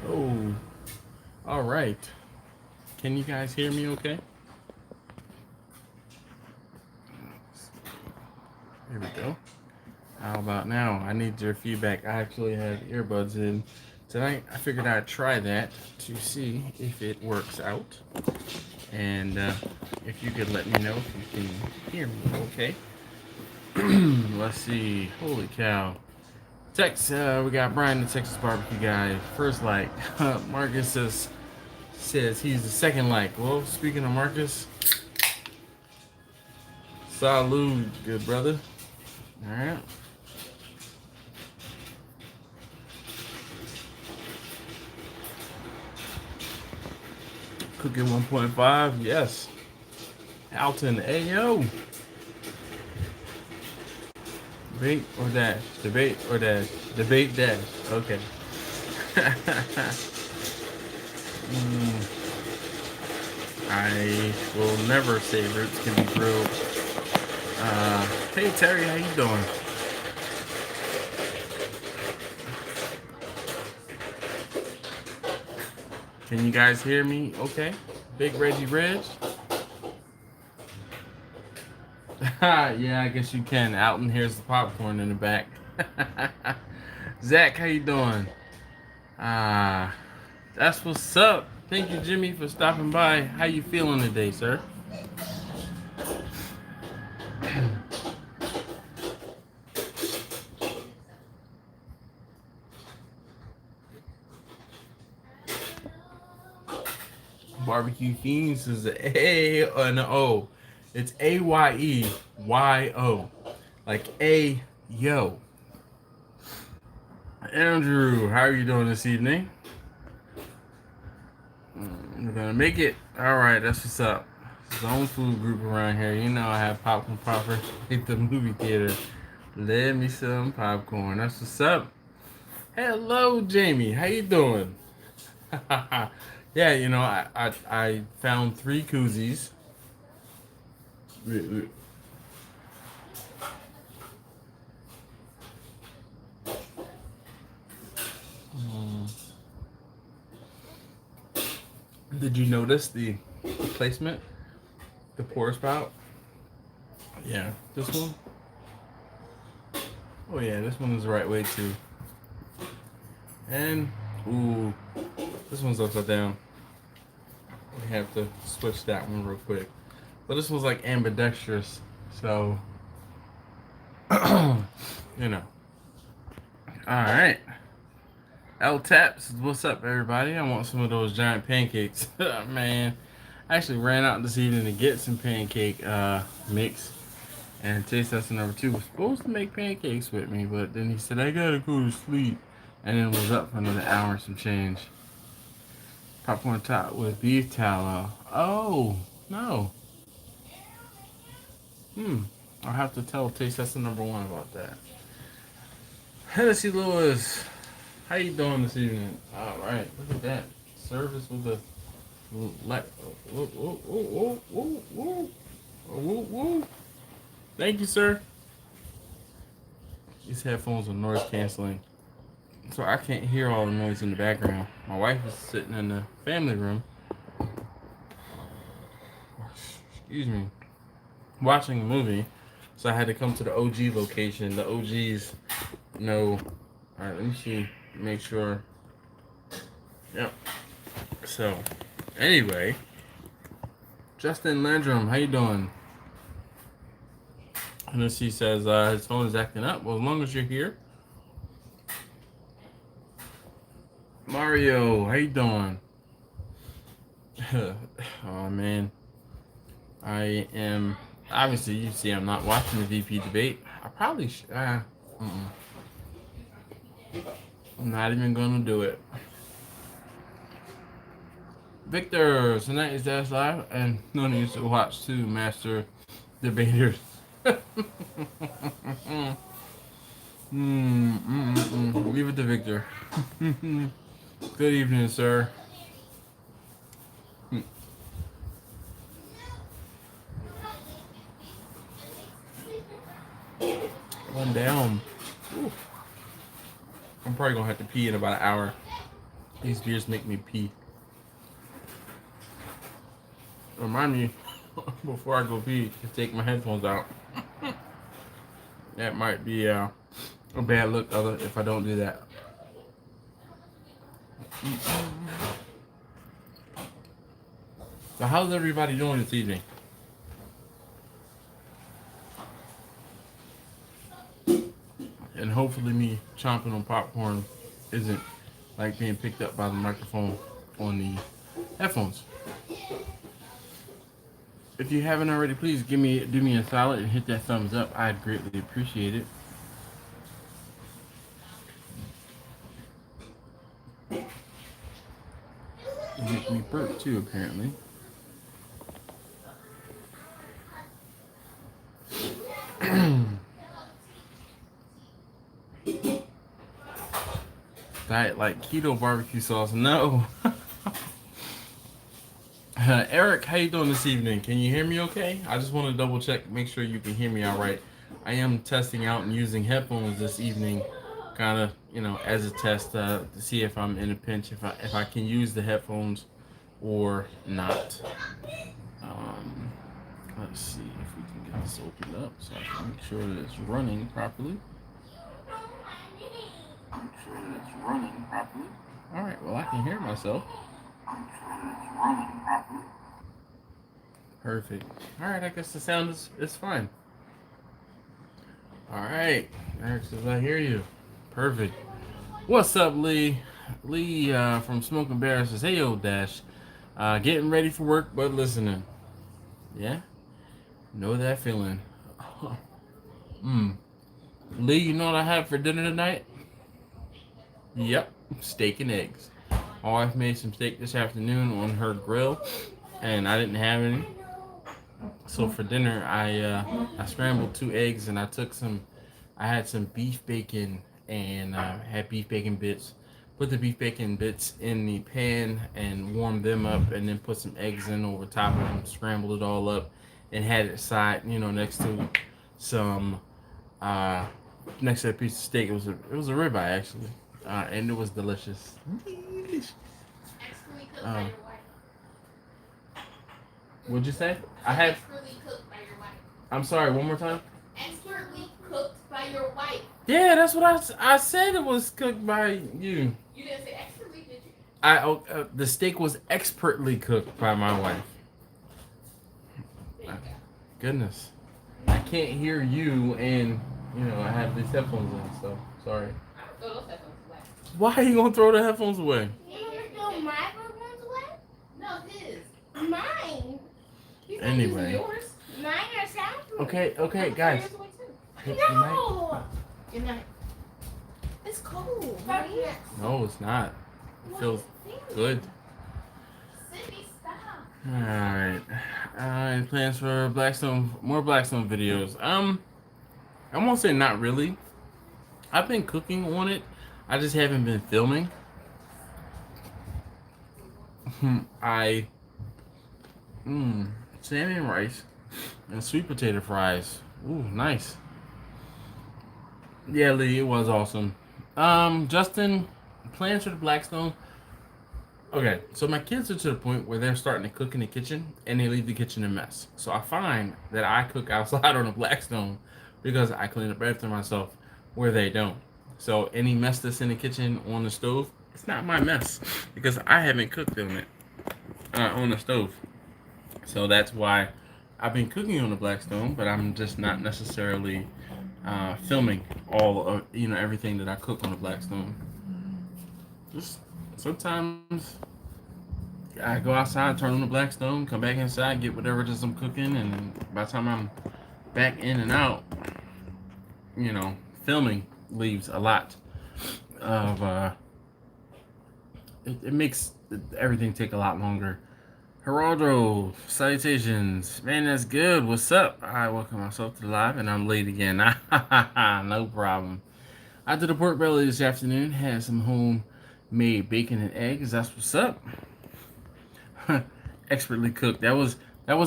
Oh, all right. Can you guys hear me okay? Here we go. How about now? I need your feedback. I actually have earbuds in tonight. I figured I'd try that to see if it works out. And if you could let me know if you can hear me okay. Let's see. Holy cow. We got Brian, the Texas barbecue guy. First like, Marcus says he's the second like. Well, speaking of Marcus, salud, good brother. All right. Cooking 1.5, yes. Alton, ayo. Debate or dash? Debate or dash? Debate dash. Okay. I will never say roots can be grilled. Hey Terry, how you doing? Can you guys hear me? Okay. Big Reggie Reg. Yeah, I guess you can. Alton, here's the popcorn in the back. Zach, how you doing? That's what's up. Thank you, Jimmy, for stopping by. How you feeling today, sir? Barbecue Fiends is an A and an O. It's AYEYO. Like A yo. Andrew, how are you doing this evening? We're gonna make it. Alright, that's what's up. Zone food group around here. You know I have popcorn popper at the movie theater. Let me some popcorn. That's what's up. Hello, Jamie. How you doing? Yeah, you know, I found 3 koozies. Did you notice the placement? The pour spout? Yeah, this one? Oh yeah, this one is the right way too. And, ooh, this one's upside down. We have to switch that one real quick. But this one's like ambidextrous, so, you know. Alright. L Taps, what's up everybody? I want some of those giant pancakes. Man, I actually ran out this evening to get some pancake mix. And taste testing number 2 was supposed to make pancakes with me, but then he said, I gotta go to sleep. And then was up for another hour and some change. Popcorn top with beef tallow. Oh, no. I'll have to tell taste testing number 1 about that. Hennessy Lewis, how you doing this evening? All right, look at that. Service with a Thank you, sir. These headphones are noise canceling, so I can't hear all the noise in the background. My wife is sitting in the family room. Excuse me. Watching a movie, so I had to come to the OG location. The OGs know. All right, let me see. Make sure. Yep. So, anyway, Justin Landrum, how you doing? And then he says his phone is acting up. Well, as long as you're here. Mario, how you doing? Oh man, I am. Obviously, you see, I'm not watching the VP debate. I probably should. I'm not even gonna do it. Victor, tonight is Dash Live, and no need to watch 2 master debaters. Leave it to Victor. Good evening, sir. One down. Ooh. I'm probably gonna have to pee in about an hour. These beers make me pee. Remind me before I go pee to take my headphones out. That might be a bad look if I don't do that. So how's everybody doing this evening? And hopefully me chomping on popcorn isn't like being picked up by the microphone on the headphones. If you haven't already, please do me a solid and hit that thumbs up. I'd greatly appreciate it. You make me burp too, apparently. Diet like keto barbecue sauce. No. Eric, how you doing this evening? Can you hear me okay? I just want to double check, make sure you can hear me all right. I am testing out and using headphones this evening, kind of, as a test to see if I'm in a pinch, if I can use the headphones or not. Let's see if we can get this opened up so I can make sure that it's running properly. All right, well, I can hear myself. Perfect. All right, I guess the sound is fine. All right, Eric says I hear you. Perfect. What's up, Lee? Lee from Smoking Bear says, hey, old Dash. Getting ready for work, but listening. Yeah? Know that feeling. Lee, you know what I had for dinner tonight? Yep, steak and eggs. My wife made some steak this afternoon on her grill, and I didn't have any. So for dinner, I scrambled 2 eggs, and I had some beef bacon, and had beef bacon bits. Put the beef bacon bits in the pan and warmed them up, and then put some eggs in over top of them, scrambled it all up, and had it side, next to some, next to a piece of steak. It was a ribeye actually, and it was delicious. What'd you say? I had. Expertly cooked by your wife. I'm sorry. One more time. Expertly cooked by your wife. Yeah, that's what I said. It was cooked by you. You didn't say expertly, did you? The steak was expertly cooked by my wife. Goodness, I can't hear you, and I have these headphones in, so sorry. Throw those headphones away. Why are you gonna throw the headphones away? You want to throw my headphones away? No, his. Mine. Anyway. Yours. Mine are soundproof. Okay, guys. No. Good night. It's cold. Right? No, it's not. It feels good. Sydney, stop. All right. Any plans for Blackstone? More Blackstone videos? I won't say not really. I've been cooking on it. I just haven't been filming. Salmon and rice and sweet potato fries. Ooh, nice. Yeah, Lee, it was awesome. Justin, plans for the Blackstone. Okay, so my kids are to the point where they're starting to cook in the kitchen and they leave the kitchen a mess. So I find that I cook outside on the Blackstone because I clean up after myself where they don't. So any mess that's in the kitchen on the stove, it's not my mess because I haven't cooked on it on the stove. So that's why I've been cooking on the Blackstone, but I'm just not necessarily filming all of everything that I cook on the Blackstone. Just sometimes I go outside, turn on the Blackstone, come back inside, get whatever it is I'm cooking, and by the time I'm back in and out, filming leaves a lot of it makes everything take a lot longer. Geraldo, salutations. Man, that's good. What's up? I welcome myself to the live, and I'm late again. No problem. I did a pork belly this afternoon. Had some homemade bacon and eggs. That's what's up. Expertly cooked. That was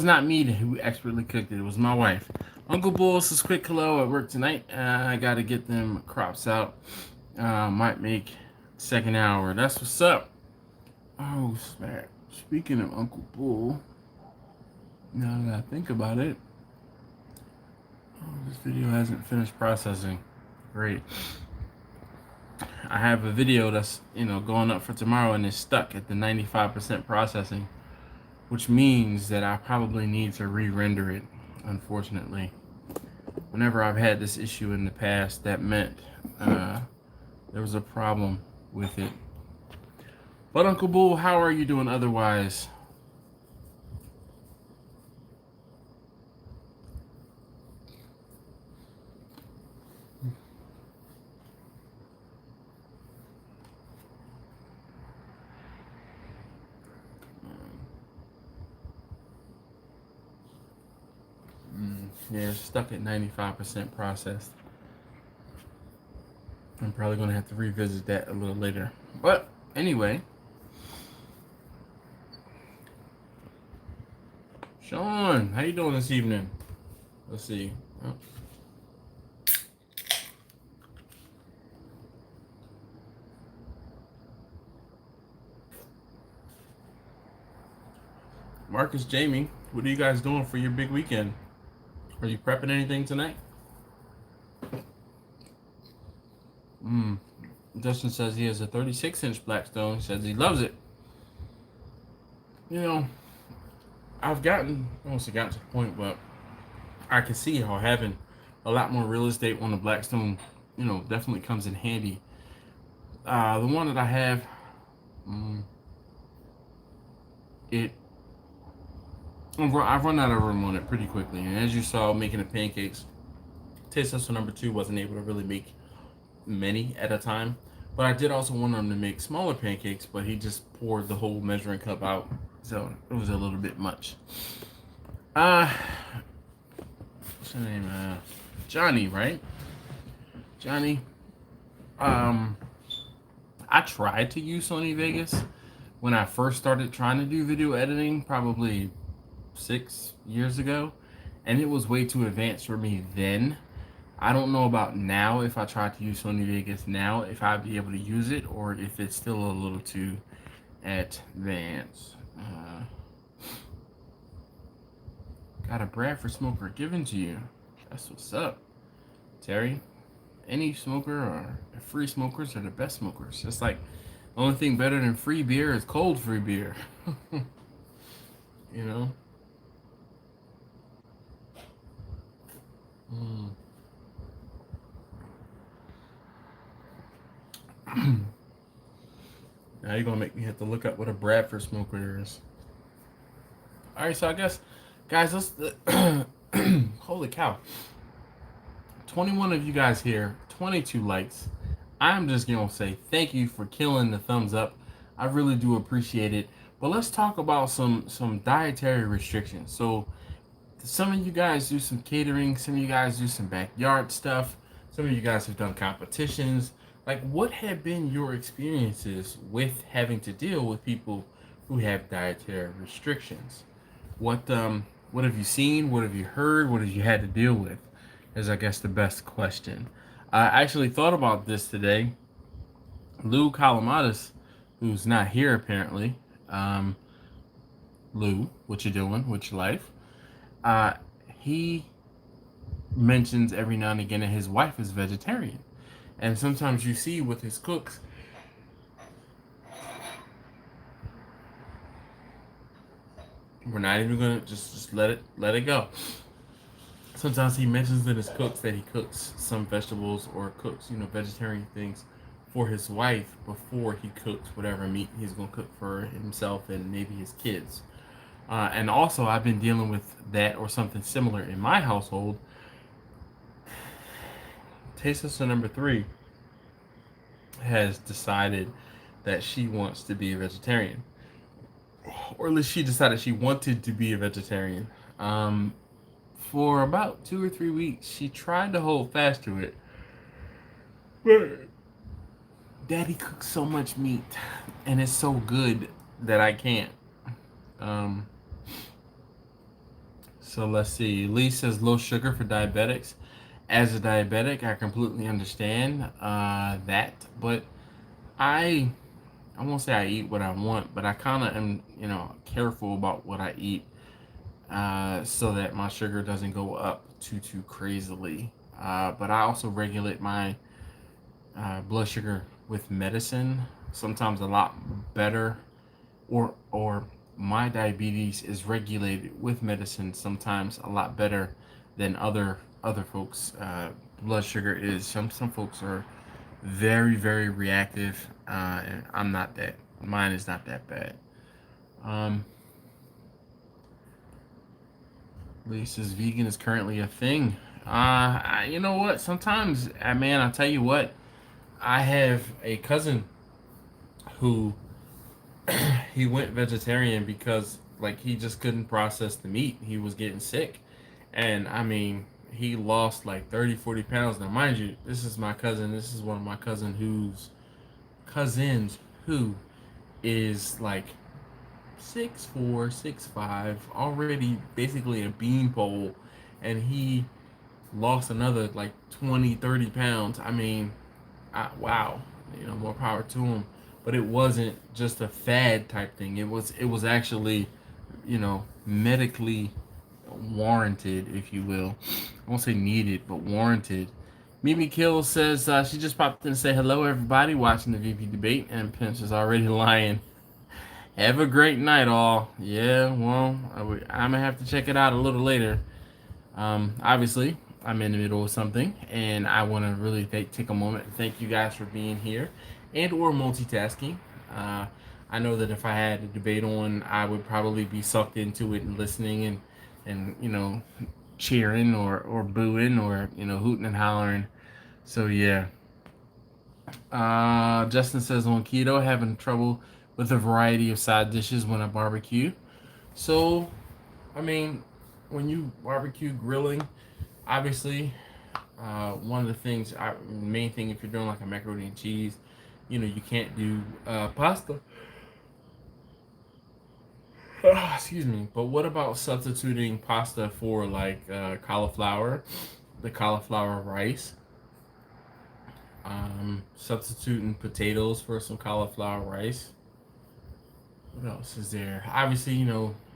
not me who expertly cooked it. It was my wife. Uncle Bull says quick hello at work tonight. I got to get them crops out. Might make second hour. That's what's up. Oh, snap. Speaking of Uncle Bull, now that I think about it, oh, this video hasn't finished processing. Great. I have a video that's, going up for tomorrow and it's stuck at the 95% processing, which means that I probably need to re-render it, unfortunately. Whenever I've had this issue in the past, that meant there was a problem with it. But Uncle Bull, how are you doing otherwise? Yeah, it's stuck at 95% processed. I'm probably going to have to revisit that a little later. But anyway, Sean, how you doing this evening? Let's see. Oh. Marcus, Jamie, what are you guys doing for your big weekend? Are you prepping anything tonight? Justin says he has a 36-inch Blackstone. Says he loves it. I've almost gotten to the point, but I can see how having a lot more real estate on the Blackstone, definitely comes in handy. The one that I have, I've run out of room on it pretty quickly. And as you saw, making the pancakes, taste tester number 2 wasn't able to really make many at a time. But I did also want him to make smaller pancakes, but he just poured the whole measuring cup out. So it was a little bit much. What's her name? Johnny, right? Johnny. I tried to use Sony Vegas when I first started trying to do video editing, probably 6 years ago, and it was way too advanced for me then. I don't know about now, if I try to use Sony Vegas now, if I'd be able to use it, or if it's still a little too advanced. Got a Bradford smoker given to you. That's what's up, Terry. Any smoker or free smokers are the best smokers. It's like the only thing better than free beer is cold free beer. you know? Now you're gonna make me have to look up what a Bradford smoker is. Alright, so I guess, guys, let's holy cow. 21 of you guys here, 22 likes. I'm just gonna say thank you for killing the thumbs up. I really do appreciate it. But let's talk about some dietary restrictions. So some of you guys do some catering, some of you guys do some backyard stuff, some of you guys have done competitions. Like, what have been your experiences with having to deal with people who have dietary restrictions? What have you seen? What have you heard? What have you had to deal with? Is, I guess, the best question. I actually thought about this today. Lou Calamatis, who's not here apparently. Lou, what you doing? What's your life? He mentions every now and again that his wife is vegetarian. And sometimes you see with his cooks, we're not even gonna just let it go. Sometimes he mentions in his cooks that he cooks some vegetables or cooks, vegetarian things for his wife before he cooks whatever meat he's gonna cook for himself and maybe his kids. And also, I've been dealing with that or something similar in my household. Taste tester number 3 has decided that she wants to be a vegetarian, or at least she decided she wanted to be a vegetarian. For about 2 or 3 weeks, she tried to hold fast to it, but Daddy cooks so much meat, and it's so good that I can't. So let's see. Lee says low sugar for diabetics. As a diabetic, I completely understand that, but I I won't say I eat what I want, but I kind of am, careful about what I eat, so that my sugar doesn't go up too crazily. But I also regulate my blood sugar with medicine, sometimes a lot better, or my diabetes is regulated with medicine sometimes a lot better than other folks. Blood sugar is some folks are very reactive. And I'm not that. Mine is not that bad. Um, Lee says vegan is currently a thing. You know what? Sometimes, man, I'll tell you what. I have a cousin who he went vegetarian because like he just couldn't process the meat. He was getting sick. And I mean, he lost like 30-40 pounds. Now mind you, this is my cousin. This is one of my cousins who is like 6'4", 6'5", already basically a beanpole, and he lost another like 20-30 pounds. I mean, wow, more power to him. But it wasn't just a fad type thing. It was actually, medically warranted, if you will. I won't say needed, but warranted. Mimi Kill says she just popped in to say hello, everybody watching the VP debate, and Pinch is already lying. Have a great night, all. Yeah, well, I'm gonna have to check it out a little later. Obviously, I'm in the middle of something, and I want to really take a moment to thank you guys for being here and/or multitasking. Uh, I know that if I had a debate on, I would probably be sucked into it and listening and cheering or booing or hooting and hollering. So yeah. Justin says on keto, having trouble with a variety of side dishes when I barbecue. So, I mean, when you barbecue grilling, obviously, one of the things, main thing, if you're doing like a macaroni and cheese, you can't do pasta. Excuse me. But what about substituting pasta for like cauliflower, the cauliflower rice? Substituting potatoes for some cauliflower rice. What else is there? Obviously,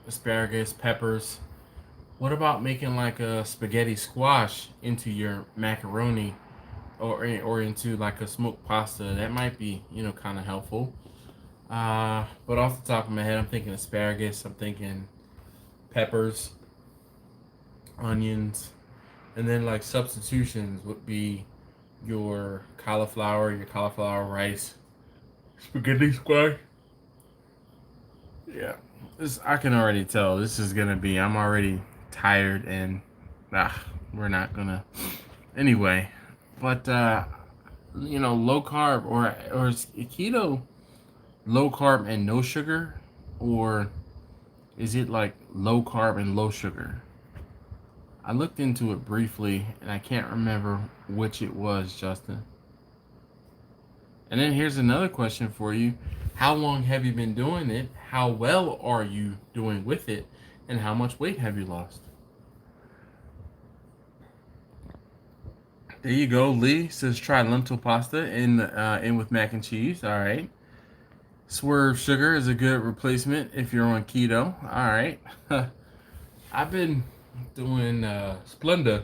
asparagus, peppers. What about making like a spaghetti squash into your macaroni, or into like a smoked pasta? That might be kind of helpful. But off the top of my head, I'm thinking asparagus. I'm thinking peppers, onions, and then like substitutions would be your cauliflower rice, spaghetti squash. Yeah, I can already tell this is gonna be. I'm already tired, and we're not gonna. Anyway, but low carb or is keto low carb and no sugar, or is it like low carb and low sugar? I looked into it briefly, and I can't remember which it was, Justin. And then here's another question for you. How long have you been doing it? How well are you doing with it? And how much weight have you lost? There you go. Lee says try lentil pasta in with mac and cheese. All right. Swerve sugar is a good replacement if you're on keto. All right. I've been doing Splenda,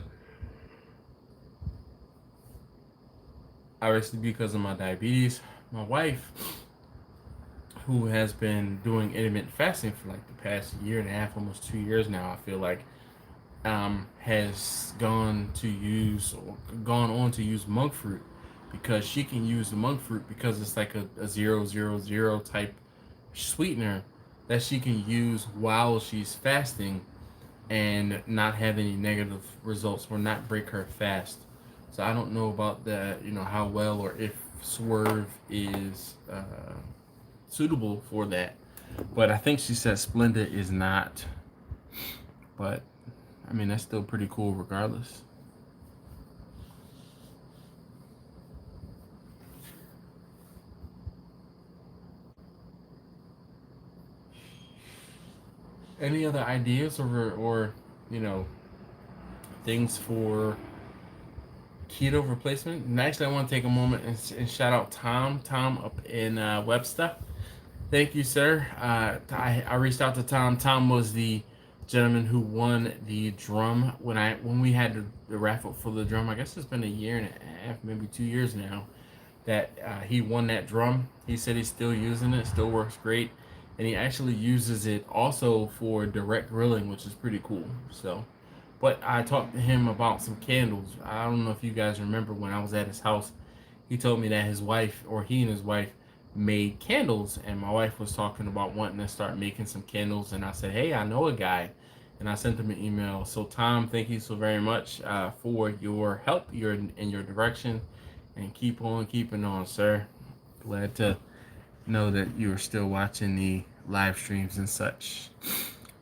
obviously because of my diabetes. My wife, who has been doing intermittent fasting for like the past year and a half, almost 2 years now, I feel like, has gone on to use monk fruit, because she can use the monk fruit because it's like a 000 type sweetener that she can use while she's fasting and not have any negative results or not break her fast. So I don't know about that, how well or if Swerve is suitable for that. But I think she said Splenda is not. But I mean, that's still pretty cool regardless. Any other ideas or things for keto replacement? And actually, I want to take a moment and shout out Tom up in Webster. Thank you, sir. I reached out to Tom. Tom was the gentleman who won the drum when we had the raffle for the drum. I guess it's been a year and a half, maybe 2 years now, that he won that drum. He said he's still using it, still works great, and he actually uses it also for direct grilling, which is pretty cool. So, but I talked to him about some candles. I don't know if you guys remember when I was at his house. He told me that his wife, or he and his wife, made candles, and my wife was talking about wanting to start making some candles. And I said, "Hey, I know a guy," and I sent him an email. So, Tom, thank you so very much for your help, your direction, and keep on keeping on, sir. Glad to know that you are still watching the live streams and such.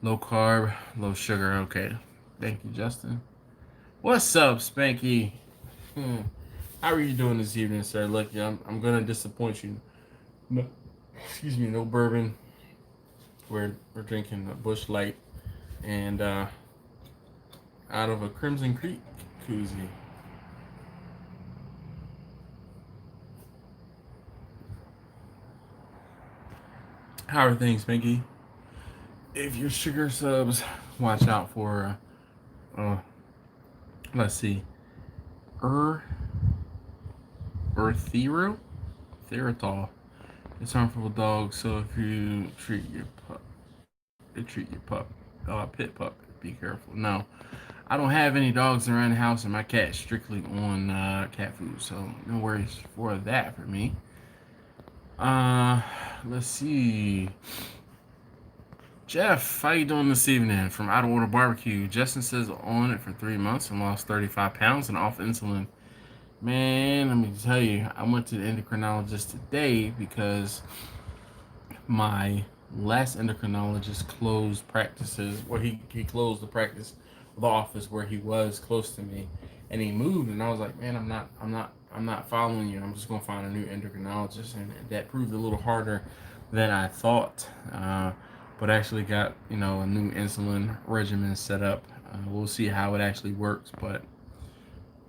Low carb, low sugar. Okay. Thank you, Justin. What's up, Spanky? How are you doing this evening, sir? Look, I'm gonna disappoint you. No, excuse me, no bourbon. We're drinking a Busch Light and out of a Crimson Creek koozie. How are things, Spanky? If you're sugar subs, watch out for let's see, er Earthero Theratol. It's harmful to dogs, so if you treat your pit pup, be careful. No, I don't have any dogs around the house, and my cat's strictly on cat food, so no worries for that for me. Uh, let's see. Jeff, how you doing this evening? From Out of Order Barbecue. Justin says on it for 3 months and lost 35 pounds and off insulin. Man, let me tell you, I went to the endocrinologist today because my last endocrinologist closed practices, or he closed the practice, the office where he was close to me, and he moved, and I was like, man, I'm not following you. I'm just gonna find a new endocrinologist, and that proved a little harder than I thought. But I actually got a new insulin regimen set up. We'll see how it actually works, but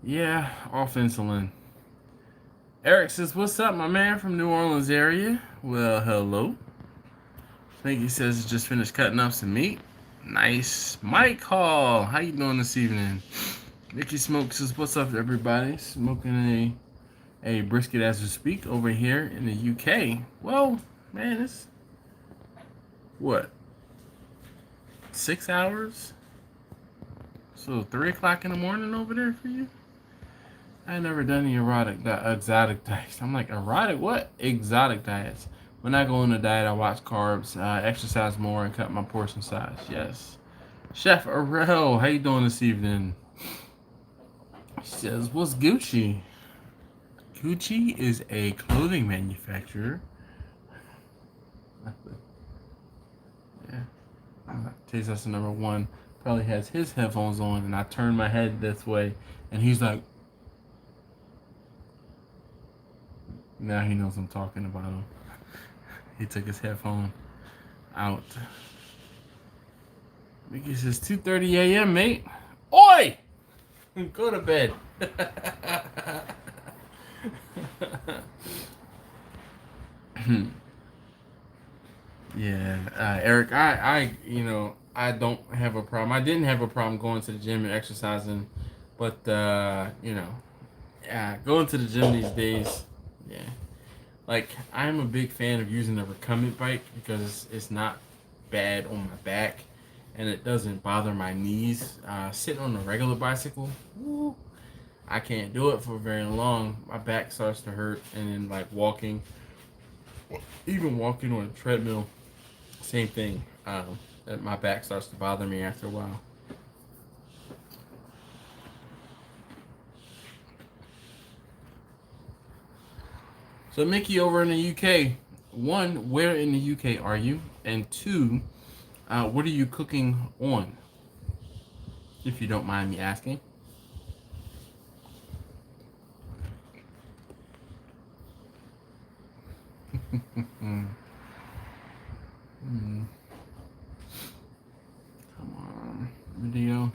yeah, off insulin. Eric says, "What's up, my man from New Orleans area?" Well, hello. Pinky says just finished cutting up some meat. Nice. Mike Hall, how you doing this evening? Mickey Smoke says, "What's up, everybody?" Smoking a brisket as we speak over here in the UK. Well, man, it's what, 6 hours? So 3 o'clock in the morning over there for you? I never done any exotic diets. I'm like, erotic what? Exotic diets. When I go on a diet, I watch carbs, exercise more, and cut my portion size. Yes. Chef Arel, how you doing this evening? He says, "What's Gucci?" Gucci is a clothing manufacturer. Yeah. Taste tester number one probably has his headphones on, and I turn my head this way, and he's like, now he knows I'm talking about him. He took his headphone out. Mickey says 2:30 a.m., mate. Oi! Go to bed. Yeah, Eric, I don't have a problem. I didn't have a problem going to the gym and exercising, but going to the gym these days, yeah. Like, I'm a big fan of using the recumbent bike because it's not bad on my back, and it doesn't bother my knees. Sitting on a regular bicycle, woo, I can't do it for very long. My back starts to hurt, and then like even walking on a treadmill, same thing. That my back starts to bother me after a while. So Mickey over in the UK, one, where in the UK are you? And two, what are you cooking on? If you don't mind me asking. Come on, video.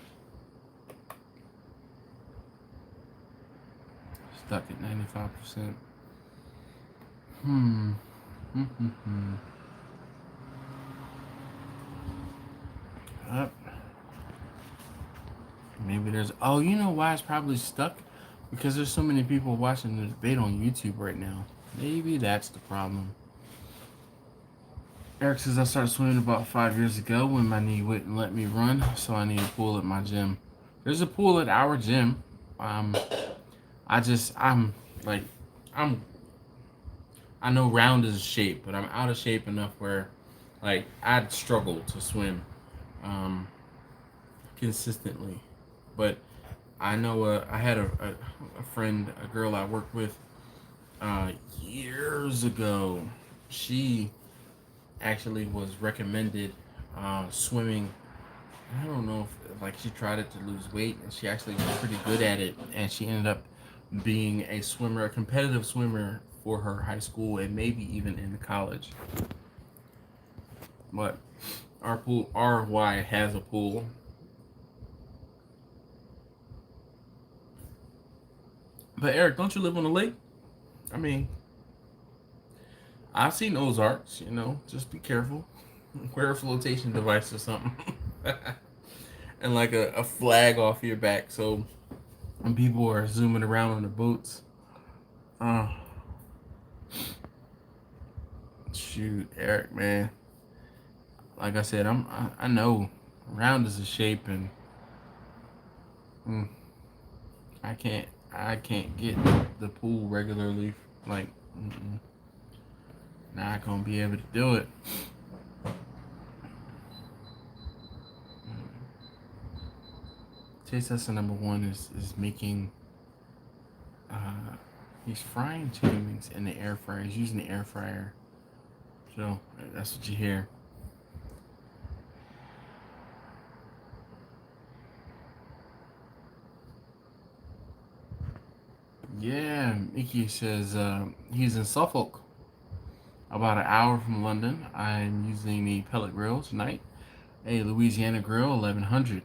Stuck at 95%. Hmm. Up. Maybe there's. Oh, you know why it's probably stuck? Because there's so many people watching the debate on YouTube right now. Maybe that's the problem. Eric says I started swimming about 5 years ago when my knee wouldn't let me run, so I need a pool at my gym. There's a pool at our gym. I'm like, I'm. I know round is a shape, but I'm out of shape enough where, like, I'd struggle to swim, consistently. But I know I had a friend, a girl I worked with, years ago. She actually was recommended swimming. I don't know if like she tried it to lose weight, and she actually was pretty good at it, and she ended up being a swimmer, a competitive swimmer for her high school and maybe even in college. But our pool, RY has a pool. But Eric, don't you live on the lake? I mean, I've seen Ozarks, just be careful. Wear a flotation device or something. And like a flag off your back so when people are zooming around on the boats. Shoot, Eric, man. Like I said, I know round is a shape, and I can't get the pool regularly. Like, not gonna be able to do it. Taste lesson number 1 is making. He's frying chicken wings in the air fryer. He's using the air fryer. So that's what you hear. Yeah, Mickey says he's in Suffolk, about an hour from London. I'm using the pellet grill tonight, a Louisiana grill 1100.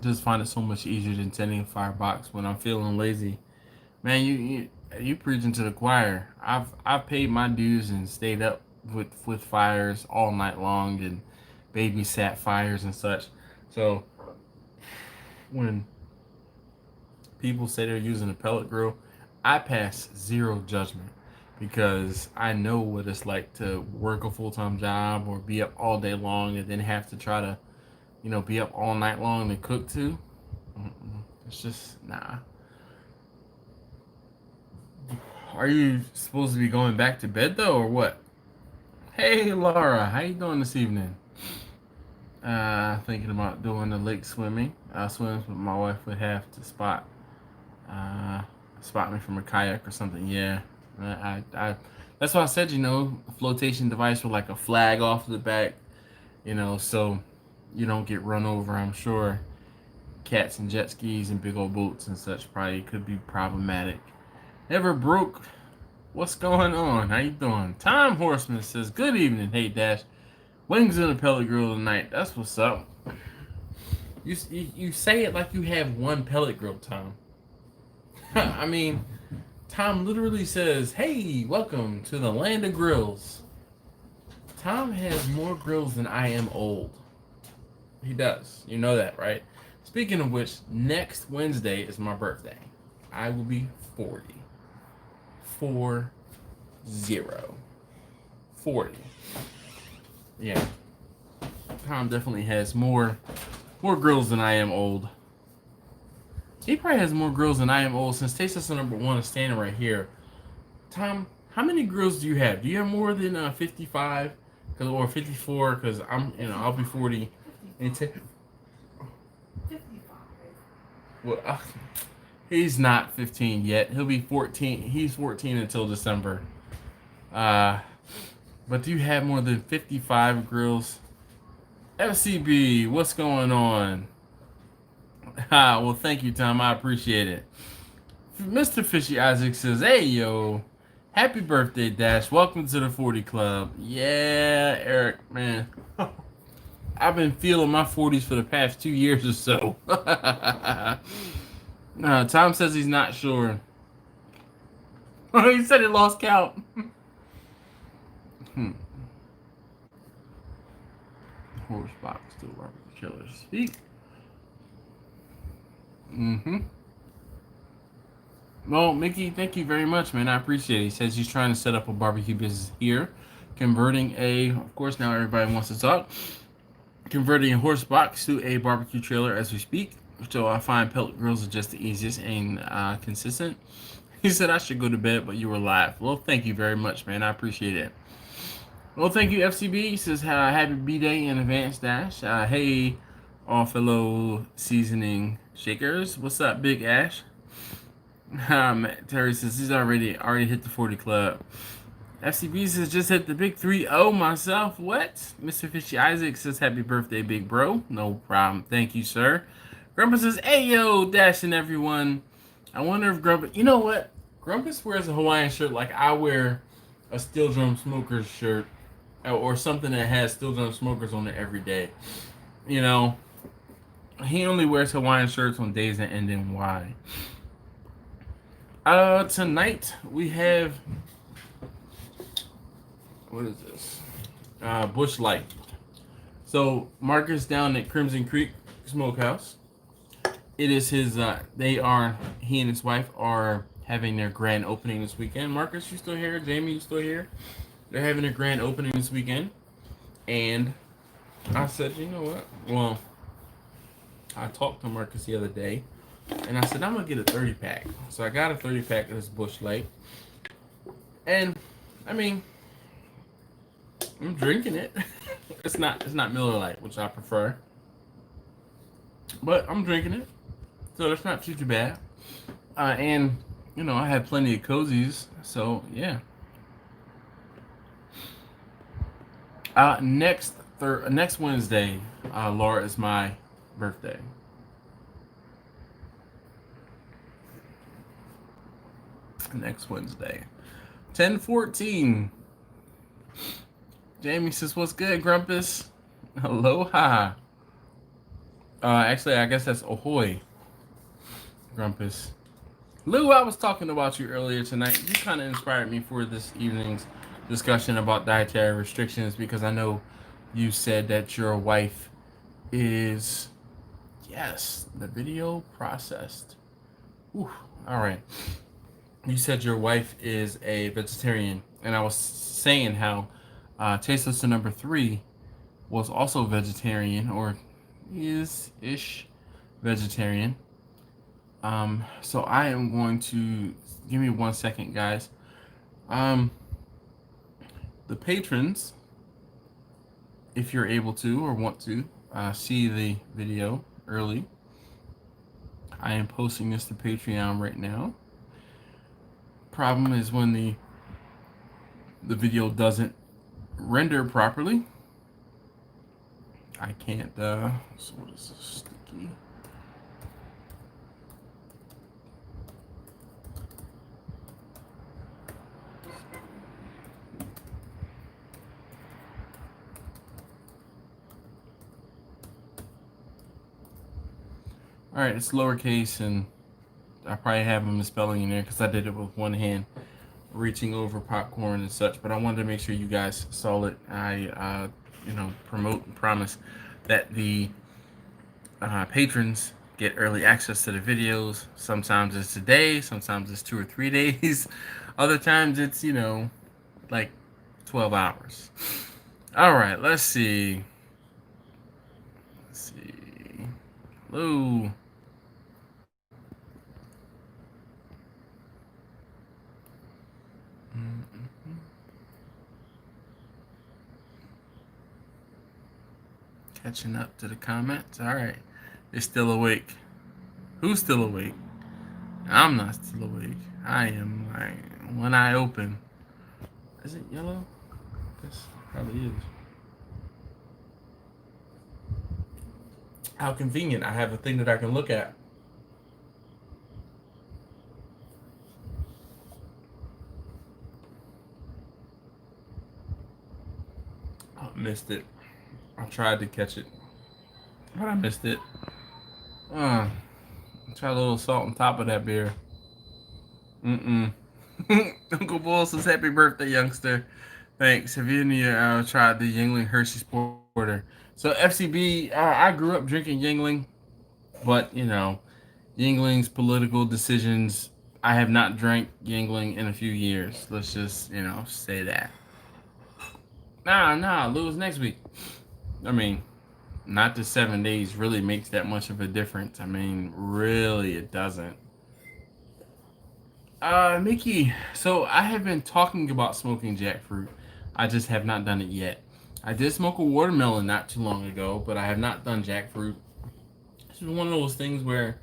Just find it so much easier than sending a firebox when I'm feeling lazy. Man, you preaching to the choir. I've paid my dues and stayed up with fires all night long and babysat fires and such. So when people say they're using a pellet grill, I pass zero judgment because I know what it's like to work a full-time job or be up all day long and then have to try to, be up all night long to cook too. It's just, nah. Are you supposed to be going back to bed though, or what? Hey Laura, how you doing this evening? Thinking about doing the lake swimming. Swims, but my wife would have to spot me from a kayak or something. Yeah, I that's why I said, a flotation device with like a flag off the back, so you don't get run over. I'm sure cats and jet skis and big old boats and such probably could be problematic. Never broke. What's going on? How you doing? Tom Horseman says, good evening. Hey, Dash. Wings in a pellet grill tonight. That's what's up. You say it like you have one pellet grill, Tom. I mean, Tom literally says, hey, welcome to the land of grills. Tom has more grills than I am old. He does. You know that, right? Speaking of which, next Wednesday is my birthday. I will be 40. 40. 40. Yeah. Tom definitely has more grills than I am old. He probably has more grills than I am old since Taste Tester number 1 is standing right here. Tom, how many grills do you have? Do you have more than 55 or 54? Because I'll be 40. 55. Well, he's not 15 yet. He'll be 14. He's 14 until December. But do you have more than 55 grills? FCB, what's going on? Well, thank you, Tom. I appreciate it. Mr. Fishy Isaac says, hey, yo. Happy birthday, Dash. Welcome to the 40 Club. Yeah, Eric, man. I've been feeling my 40s for the past 2 years or so. Tom says he's not sure. He said he lost count. horse box to barbecue chiller. Speak. Well, Mickey, thank you very much, man. I appreciate it. He says he's trying to set up a barbecue business here, converting of course, now everybody wants to talk, converting a horse box to a barbecue trailer as we speak. So I find pellet grills are just the easiest and consistent. He said I should go to bed, but you were live. Well, thank you very much, man. I appreciate it. Well, thank you, FCB. He says happy B-Day in advance, Dash. Hey, all fellow seasoning shakers. What's up, Big Ash? Terry says he's already hit the 40 club. FCB says just hit the big 3-0 myself. What? Mr. Fishy Isaac says happy birthday, big bro. No problem. Thank you, sir. Grumpus says, hey, yo, dashing everyone. I wonder if Grumpus... You know what? Grumpus wears a Hawaiian shirt like I wear a Steel Drum Smokers shirt or something that has Steel Drum Smokers on it every day. You know, he only wears Hawaiian shirts on days that end in Y. Tonight we have... What is this? Bush Light. So Marcus down at Crimson Creek Smokehouse. It is his. He and his wife are having their grand opening this weekend. Marcus, you still here? Jamie, you still here? They're having a grand opening this weekend, and I said, you know what? Well, I talked to Marcus the other day, and I said I'm gonna get a 30-pack. So I got a 30-pack of this Bush Light, and I mean, I'm drinking it. It's not Miller Lite, which I prefer, but I'm drinking it, so that's not too bad. And you know, I had plenty of cozies, so yeah. Next Wednesday, Laura, is my birthday. Next Wednesday, 10/14. Jamie says, "What's good, Grumpus?" Aloha. Actually, I guess that's ahoy, Grumpus. Lou, I was talking about you earlier tonight. You kind of inspired me for this evening's discussion about dietary restrictions because I know you said that your wife is, yes, the video processed. Whew. All right. You said your wife is a vegetarian, and I was saying how Taste Lister number 3 was also vegetarian, or is-ish vegetarian. So I am going to, give me 1 second, guys. The patrons, if you're able to or want to see the video early, I am posting this to Patreon right now. Problem is when the video doesn't render properly. I can't, so what is this, sticky? Alright, it's lowercase, and I probably have a misspelling in there because I did it with one hand, reaching over popcorn and such, but I wanted to make sure you guys saw it. I, promote and promise that the patrons get early access to the videos. Sometimes it's a day, sometimes it's 2 or 3 days, other times it's, like 12 hours. Alright, let's see. Hello. Catching up to the comments. Alright. They're still awake. Who's still awake? I'm not still awake. I am like one eye open. Is it yellow? This probably is. How convenient. I have a thing that I can look at. I missed it. I tried to catch it, but I missed it. Try a little salt on top of that beer. Uncle Bull says, happy birthday, youngster. Thanks. Have you tried the Yingling Hershey's Porter? harder. So FCB, I grew up drinking Yingling, but you know, Yingling's political decisions. I have not drank Yingling in a few years. Let's just, you know, say that. Nah, lose next week. I mean, not the 7 days really makes that much of a difference. I mean, really, it doesn't. Mickey, so I have been talking about smoking jackfruit. I just have not done it yet. I did smoke a watermelon not too long ago, but I have not done jackfruit. This is one of those things where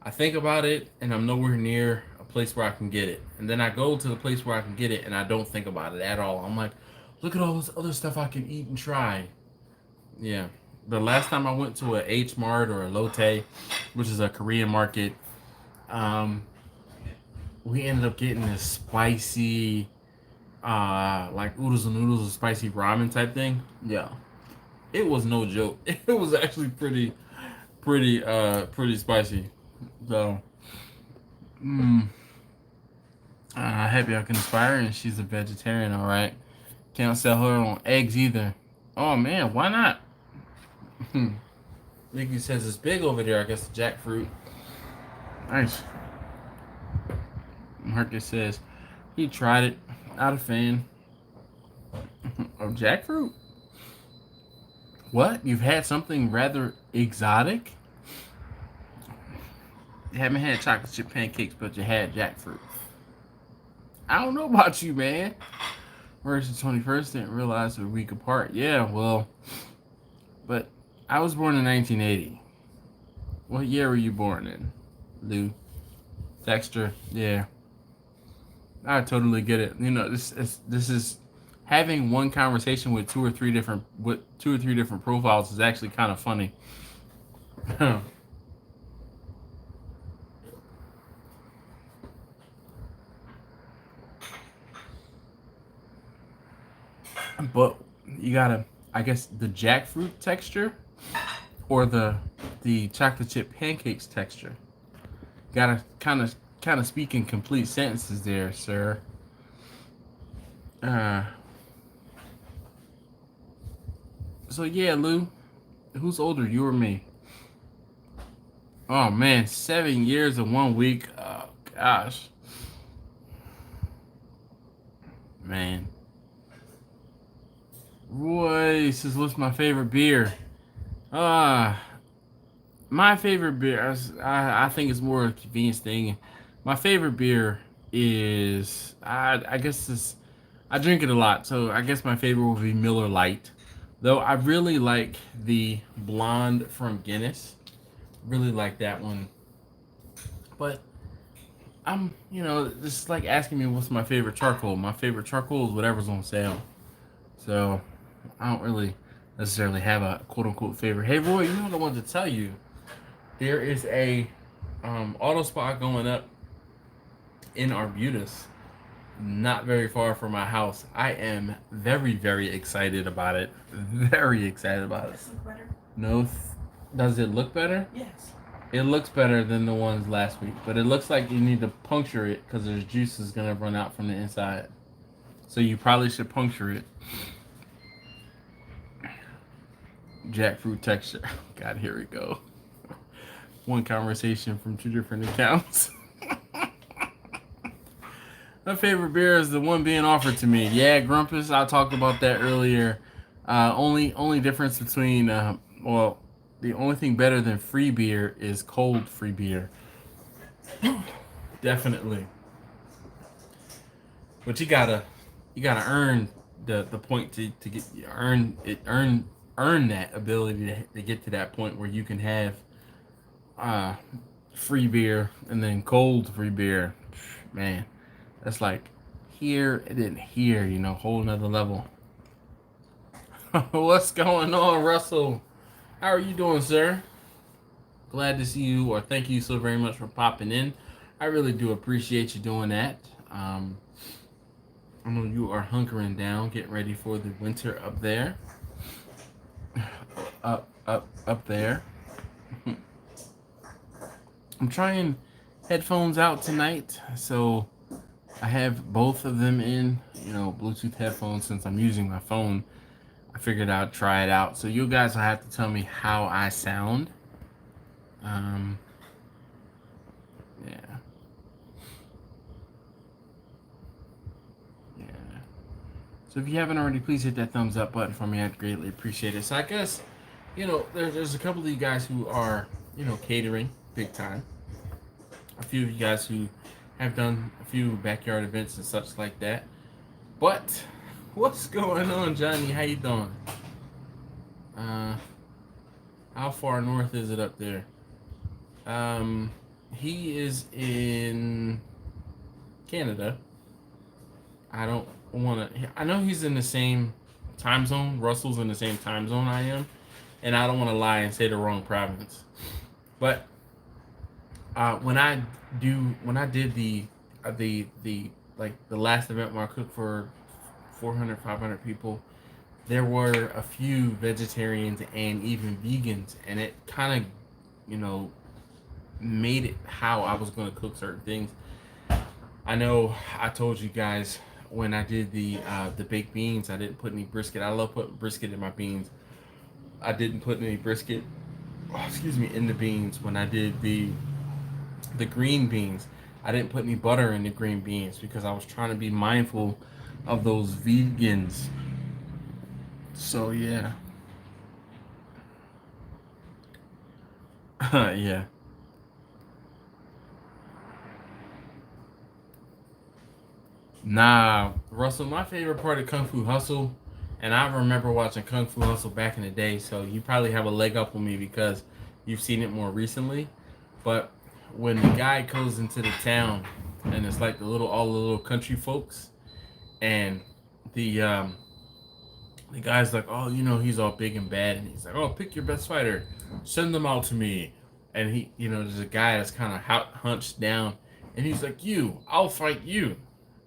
I think about it and I'm nowhere near a place where I can get it. And then I go to the place where I can get it and I don't think about it at all. I'm like, look at all this other stuff I can eat and try. Yeah. The last time I went to a H Mart or a Lotte, which is a Korean market, we ended up getting this spicy, like oodles and noodles of spicy ramen type thing. Yeah. It was no joke. It was actually pretty spicy. So, happy I can inspire her, and she's a vegetarian, all right. Can't sell her on eggs either. Oh man, why not? Mickey says it's big over there. I guess the jackfruit. Nice. Marcus says he tried it. Not a fan of jackfruit. What? You've had something rather exotic? You haven't had chocolate chip pancakes, but you had jackfruit. I don't know about you, man. Where's the 21st? Didn't realize we're a week apart. Yeah, well, but I was born in 1980. What year were you born in, Lou? Dexter? Yeah. I totally get it. You know, this is having one conversation with two or three different profiles is actually kind of funny. But you gotta, I guess, the jackfruit texture or the chocolate chip pancakes texture. Gotta kind of speak in complete sentences there, sir. So yeah, Lou, who's older, you or me? Oh man, 7 years and 1 week. Oh gosh, man. Roy says, "What's my favorite beer?" My favorite beer, I think it's more a convenience thing. My favorite beer is, I guess it's, I drink it a lot, so I guess my favorite would be Miller Lite. Though I really like the blonde from Guinness. Really like that one. But this is like asking me what's my favorite charcoal. My favorite charcoal is whatever's on sale. So I don't really necessarily have a quote unquote favorite. Hey Roy, you know what I wanted to tell you? There is a auto spa going up in Arbutus, not very far from my house. I am very, very excited about it. Very excited about it. Does it look better? No, does it look better? Yes. It looks better than the ones last week, but it looks like you need to puncture it because there's juices gonna run out from the inside. So you probably should puncture it. Jackfruit texture. God, here we go. One conversation from two different accounts. My favorite beer is the one being offered to me. Yeah, Grumpus. I talked about that earlier. Only difference between the only thing better than free beer is cold free beer. Definitely. But you gotta earn the point to get earn that ability to get to that point where you can have free beer and then cold free beer. Man, that's like here and then here, whole nother level. What's going on, Russell? How are you doing, sir? Glad to see you, or thank you so very much for popping in. I really do appreciate you doing that. I know you are hunkering down, getting ready for the winter up there. Up there. I'm trying headphones out tonight, so I have both of them in, Bluetooth headphones since I'm using my phone. I figured I'd try it out. So you guys will have to tell me how I sound. Yeah. Yeah. So if you haven't already, please hit that thumbs up button for me. I'd greatly appreciate it. So I guess, there's a couple of you guys who are, catering big time. A few of you guys who have done a few backyard events and such like that. But what's going on, Johnny? How you doing? How far north is it up there? He is in Canada. I don't want to. I know he's in the same time zone. Russell's in the same time zone I am, and I don't want to lie and say the wrong province. But when I did the last event where I cooked for 400, 500 people, there were a few vegetarians and even vegans, and it kind of, made it how I was going to cook certain things. I know I told you guys when I did the baked beans, I didn't put any brisket. I love putting brisket in my beans. I didn't put any brisket, in the beans. When I did the green beans, I didn't put any butter in the green beans because I was trying to be mindful of those vegans. So yeah. Yeah. Nah, Russell, my favorite part of Kung Fu Hustle, and I remember watching Kung Fu Hustle back in the day, so you probably have a leg up on me because you've seen it more recently. But when the guy goes into the town, and it's like all the little country folks, and the guy's like, oh, he's all big and bad, and he's like, oh, pick your best fighter, send them out to me, and there's a guy that's kind of hunched down, and he's like, I'll fight you.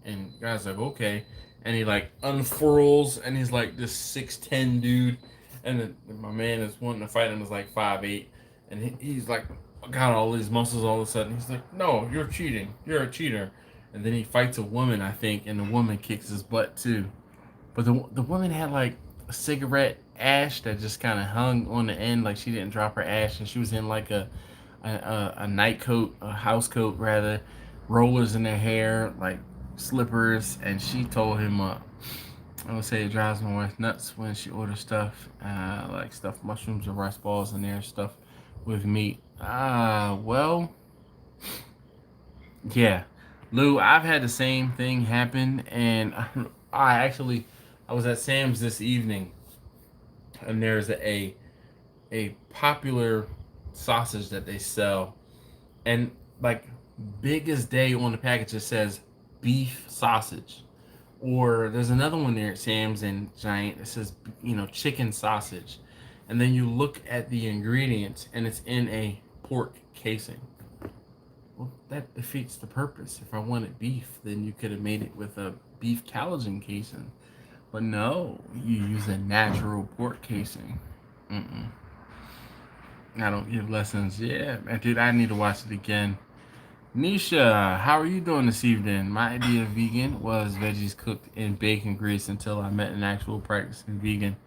And the guy's like, okay. And he like unfurls, and he's like this 6'10" dude. And then my man is wanting to fight him is like 5'8", and he's like got all these muscles all of a sudden. He's like, no, you're cheating. You're a cheater. And then he fights a woman, I think, and the woman kicks his butt too. But the woman had like a cigarette ash that just kind of hung on the end, like she didn't drop her ash, and she was in like a night coat, a house coat rather, rollers in her hair, like slippers, and she told him I would say it drives my wife nuts when she orders stuff like stuffed mushrooms or rice balls and their stuff with meat. Well, yeah, Lou, I've had the same thing happen, and I was at Sam's this evening, and there's a popular sausage that they sell, and like big as day on the package it says beef sausage, or there's another one there at Sam's and Giant that says chicken sausage, and then you look at the ingredients and it's in a pork casing. Well, that defeats the purpose. If I wanted beef, then you could have made it with a beef collagen casing, but no, you use a natural pork casing. Mm-mm. I don't give lessons. Yeah, man, dude, I need to watch it again. Nisha, how are you doing this evening? My idea of vegan was veggies cooked in bacon grease until I met an actual practicing vegan.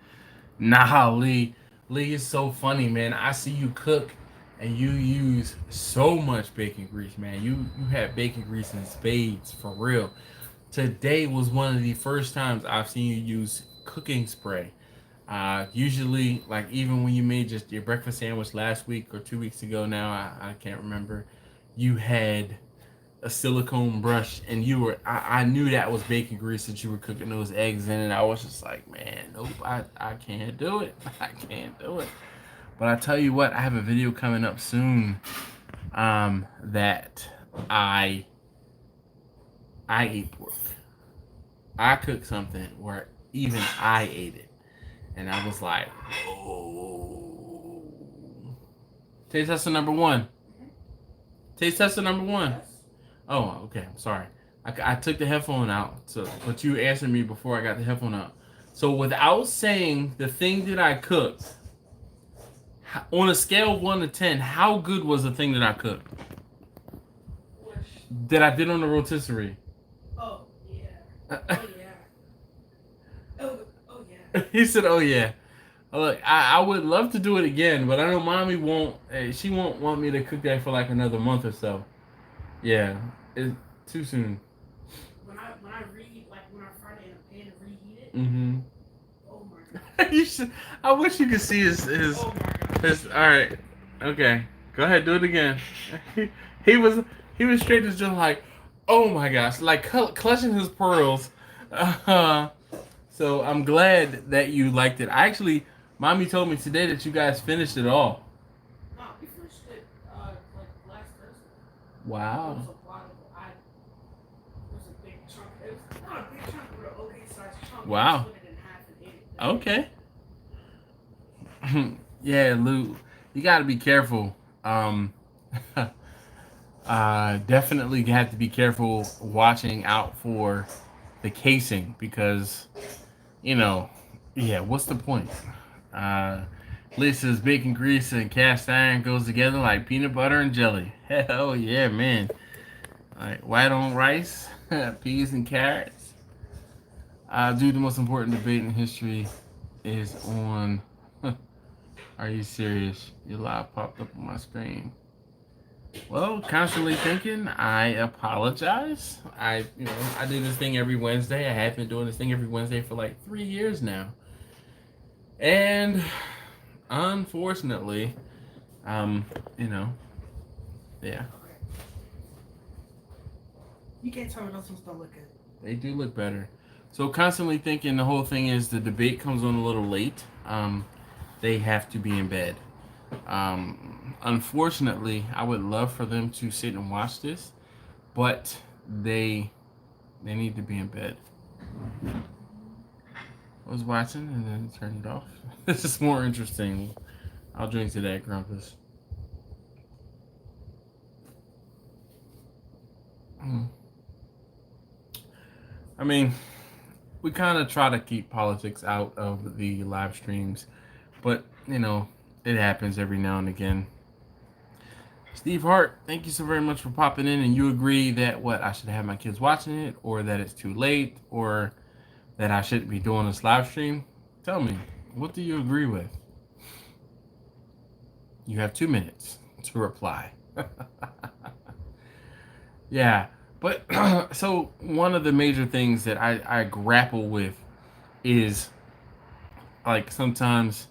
Nah, Lee. Lee is so funny, man. I see you cook and you use so much bacon grease, man. You have bacon grease in spades, for real. Today was one of the first times I've seen you use cooking spray. Usually, like even when you made just your breakfast sandwich last week or 2 weeks ago now, I can't remember, you had a silicone brush and I knew that was bacon grease that you were cooking those eggs in, and I was just like, man, nope, I can't do it. I can't do it. But I tell you what, I have a video coming up soon that I ate pork. I cooked something where even I ate it. And I was like, whoa. Taste tester number one. Taste tester number one. Oh, okay. I'm sorry. I took the headphone out, but you answered me before I got the headphone out. So without saying the thing that I cooked, on a scale of 1 to 10, how good was the thing that I cooked? That I did on the rotisserie? Oh, yeah. Oh, yeah. Oh, yeah. He said, "Oh yeah." Look, I would love to do it again, but I know mommy won't. She won't want me to cook that for like another month or so. Yeah, it's too soon. When I reheat, like when I fry it in a pan and reheat it, Mm-hmm. oh my god. You should. I wish you could see his Oh my his. gosh. All right. Okay. Go ahead. Do it again. He was he was straight as just like, oh my gosh, like clutching his pearls. Uh, so I'm glad that you liked it. I actually, mommy told me today that you guys finished it all. No, we finished it like last Thursday. It Wow. was a lot of it was a big chunk. It was not a big chunk, but an okay sized chunk. We Wow. split it in half and ate it that day. Okay. Yeah, Lou, you got to be careful. Um, definitely have to be careful watching out for the casing because you know, yeah. What's the point? Uh, Lisa's bacon grease and cast iron goes together like peanut butter and jelly. Hell yeah, man! Like white on rice, peas and carrots. Dude, the most important debate in history is on. Are you serious? Your live popped up on my screen. Well, constantly thinking. I apologize. I do this thing every Wednesday. I have been doing this thing every Wednesday for like 3 years now, and unfortunately, um, you know, yeah, Okay. You can't tell me those ones don't look good. they do look better. So constantly thinking. The whole thing is the debate comes on a little late. They have to be in bed. Unfortunately, I would love for them to sit and watch this, but they they need to be in bed. I was watching and then turned it off. This is more interesting. I'll drink to that, Grumpus. Mm. I mean, we kind of try to keep politics out of the live streams, but it happens every now and again. Steve Hart, thank you so very much for popping in. And you agree that what I should have my kids watching it, or that it's too late, or that I shouldn't be doing this live stream? Tell me, what do you agree with? You have 2 minutes to reply. Yeah, but so one of the major things that I grapple with is like sometimes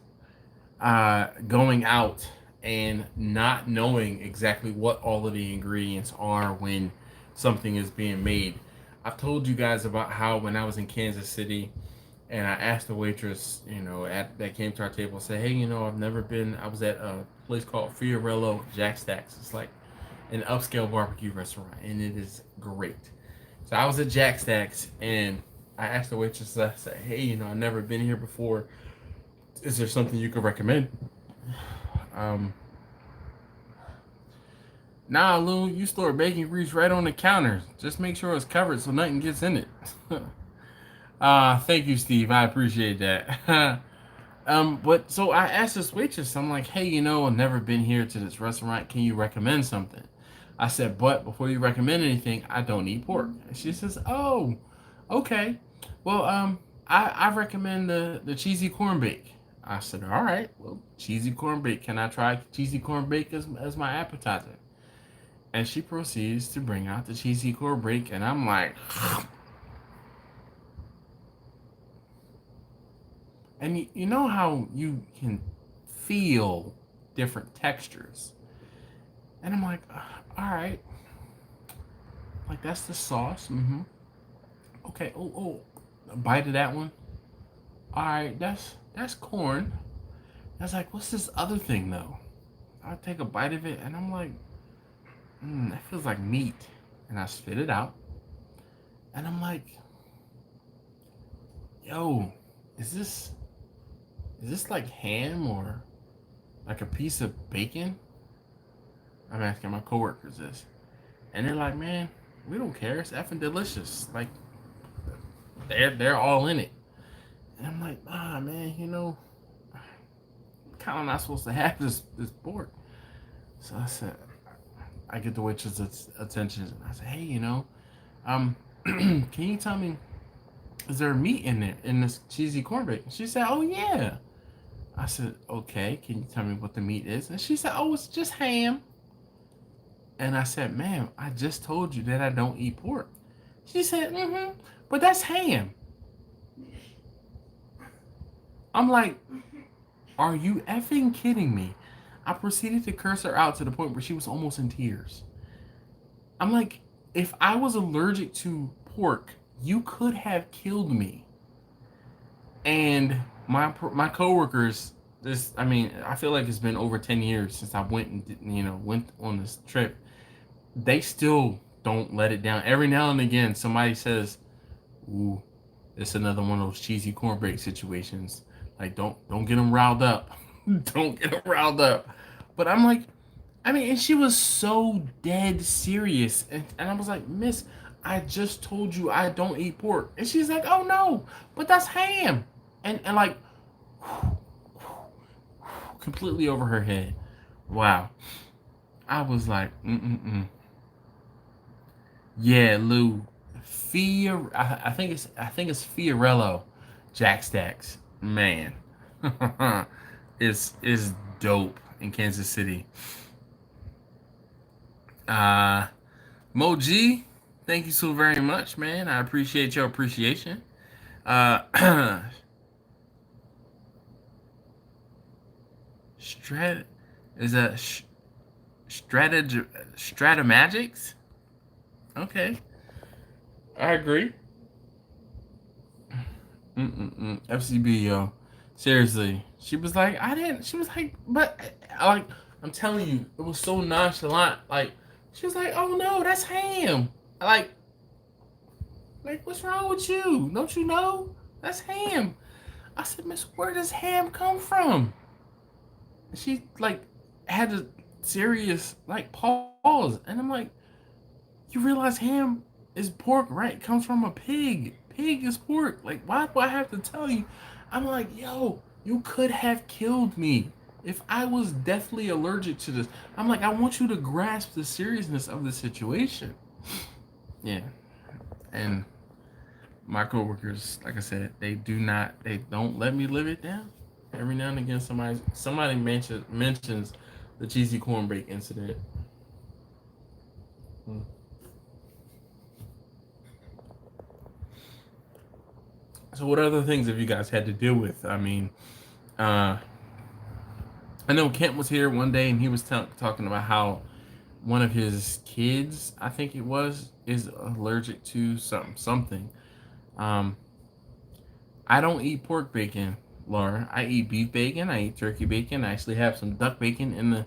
going out and not knowing exactly what all of the ingredients are when something is being made. I've told you guys about how when I was in Kansas City and I asked the waitress, that came to our table, say, hey, I've never been. I was at a place called Fiorello Jack Stacks. It's like an upscale barbecue restaurant, and it is great. So I was at Jack Stacks, and I asked the waitress, I said, hey, I've never been here before. Is there something you could recommend? Um, nah, Lou, you store bacon grease right on the counter. Just make sure it's covered so nothing gets in it. Thank you, Steve. I appreciate that. But so I asked this waitress, I'm like, hey, I've never been here to this restaurant. Can you recommend something? I said, but before you recommend anything, I don't eat pork. And she says, oh, okay. Well, I recommend the cheesy corn bake. I said, all right, well, cheesy corn bake. Can I try cheesy corn bake as my appetizer? And she proceeds to bring out the cheesy corn bake, and I'm like, and you know how you can feel different textures. And I'm like, all right, like that's the sauce. Mm-hmm. Okay. Oh, a bite of that one. All right, that's corn. I was like, what's this other thing though? I take a bite of it, and I'm like, that feels like meat. And I spit it out, and I'm like, yo, is this like ham or like a piece of bacon? I'm asking my coworkers this, and they're like, man, we don't care. It's effing delicious. Like they're all in it. And I'm like, man, kind of not supposed to have this pork. So I said, I get the waitress' attention. And I said, hey, can you tell me is there meat in there in this cheesy cornbread? She said, oh yeah. I said, okay, can you tell me what the meat is? And she said, oh, it's just ham. And I said, ma'am, I just told you that I don't eat pork. She said, mm-hmm, but that's ham. I'm like, are you effing kidding me? I proceeded to curse her out to the point where she was almost in tears. I'm like, if I was allergic to pork, you could have killed me. And my coworkers, I feel like it's been over 10 years since I went on this trip. They still don't let it down. Every now and again, somebody says, "Ooh, it's another one of those cheesy cornbread situations. Like, don't get them riled up. Don't get them riled up." But I'm like, and she was so dead serious, and I was like, "Miss, I just told you I don't eat pork," and she's like, "Oh no, but that's ham," and like, completely over her head. Wow, I was like, yeah, Lou, I think it's Fiorello Jack Stacks. Man, is dope in Kansas City. Moji, thank you so very much, man. I appreciate your appreciation. Uh, Strat is a Stratomagics. Okay, I agree. FCB, yo. Seriously. She was like, I didn't. She was like, but I'm telling you, it was so nonchalant. Like, she was like, oh no, that's ham. Like, what's wrong with you? Don't you know? That's ham. I said, Miss, where does ham come from? She like had a serious like pause, and I'm like, you realize ham is pork, right? It comes from a pig. Pig is pork. Like, why do I have to tell you? I'm like, yo, you could have killed me if I was deathly allergic to this. I'm like, I want you to grasp the seriousness of the situation. Yeah, and my coworkers, like I said, they don't let me live it down. Every now and again, somebody mentions the cheesy cornbread incident. Hmm. So, what other things have you guys had to deal with? Uh, I know Kent was here one day and he was talking about how one of his kids, I think it was, is allergic to something. Um, I don't eat pork bacon, Laura. I eat beef bacon. I eat turkey bacon. I actually have some duck bacon in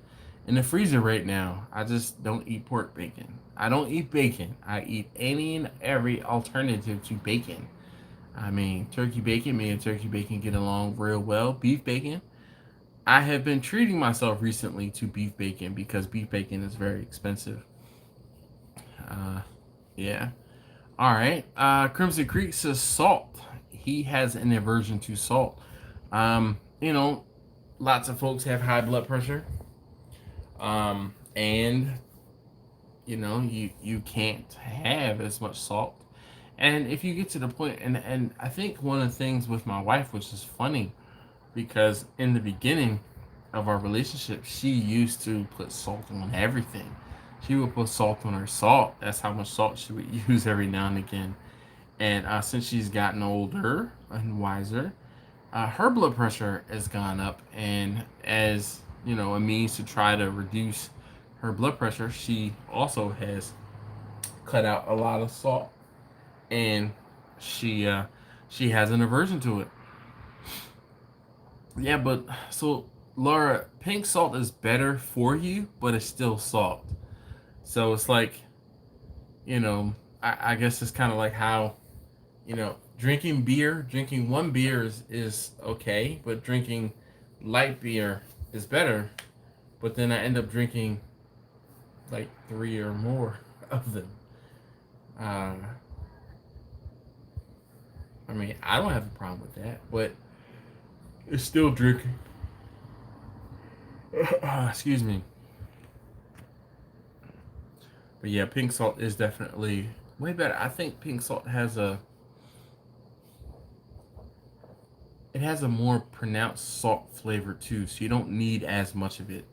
the freezer right now. I just don't eat pork bacon. I don't eat bacon. I eat any and every alternative to bacon. Turkey bacon, me and turkey bacon get along real well. Beef bacon, I have been treating myself recently to beef bacon because beef bacon is very expensive. Yeah. All right. Crimson Creek says salt. He has an aversion to salt. You know, lots of folks have high blood pressure. And you can't have as much salt. And if you get to the point, and I think one of the things with my wife, which is funny, because in the beginning of our relationship, she used to put salt on everything. She would put salt on her salt. That's how much salt she would use every now and again. And since she's gotten older and wiser, her blood pressure has gone up. And as a means to try to reduce her blood pressure, she also has cut out a lot of salt, and she has an aversion to it. Yeah, but so Laura, pink salt is better for you, but it's still salt. So it's like, I guess it's kind of like how, drinking one beer is okay, but drinking light beer is better. But then I end up drinking like three or more of them. Uh, I don't have a problem with that, but it's still drinking. Excuse me. But yeah, pink salt is definitely way better. I think pink salt has a it has a more pronounced salt flavor too, so you don't need as much of it.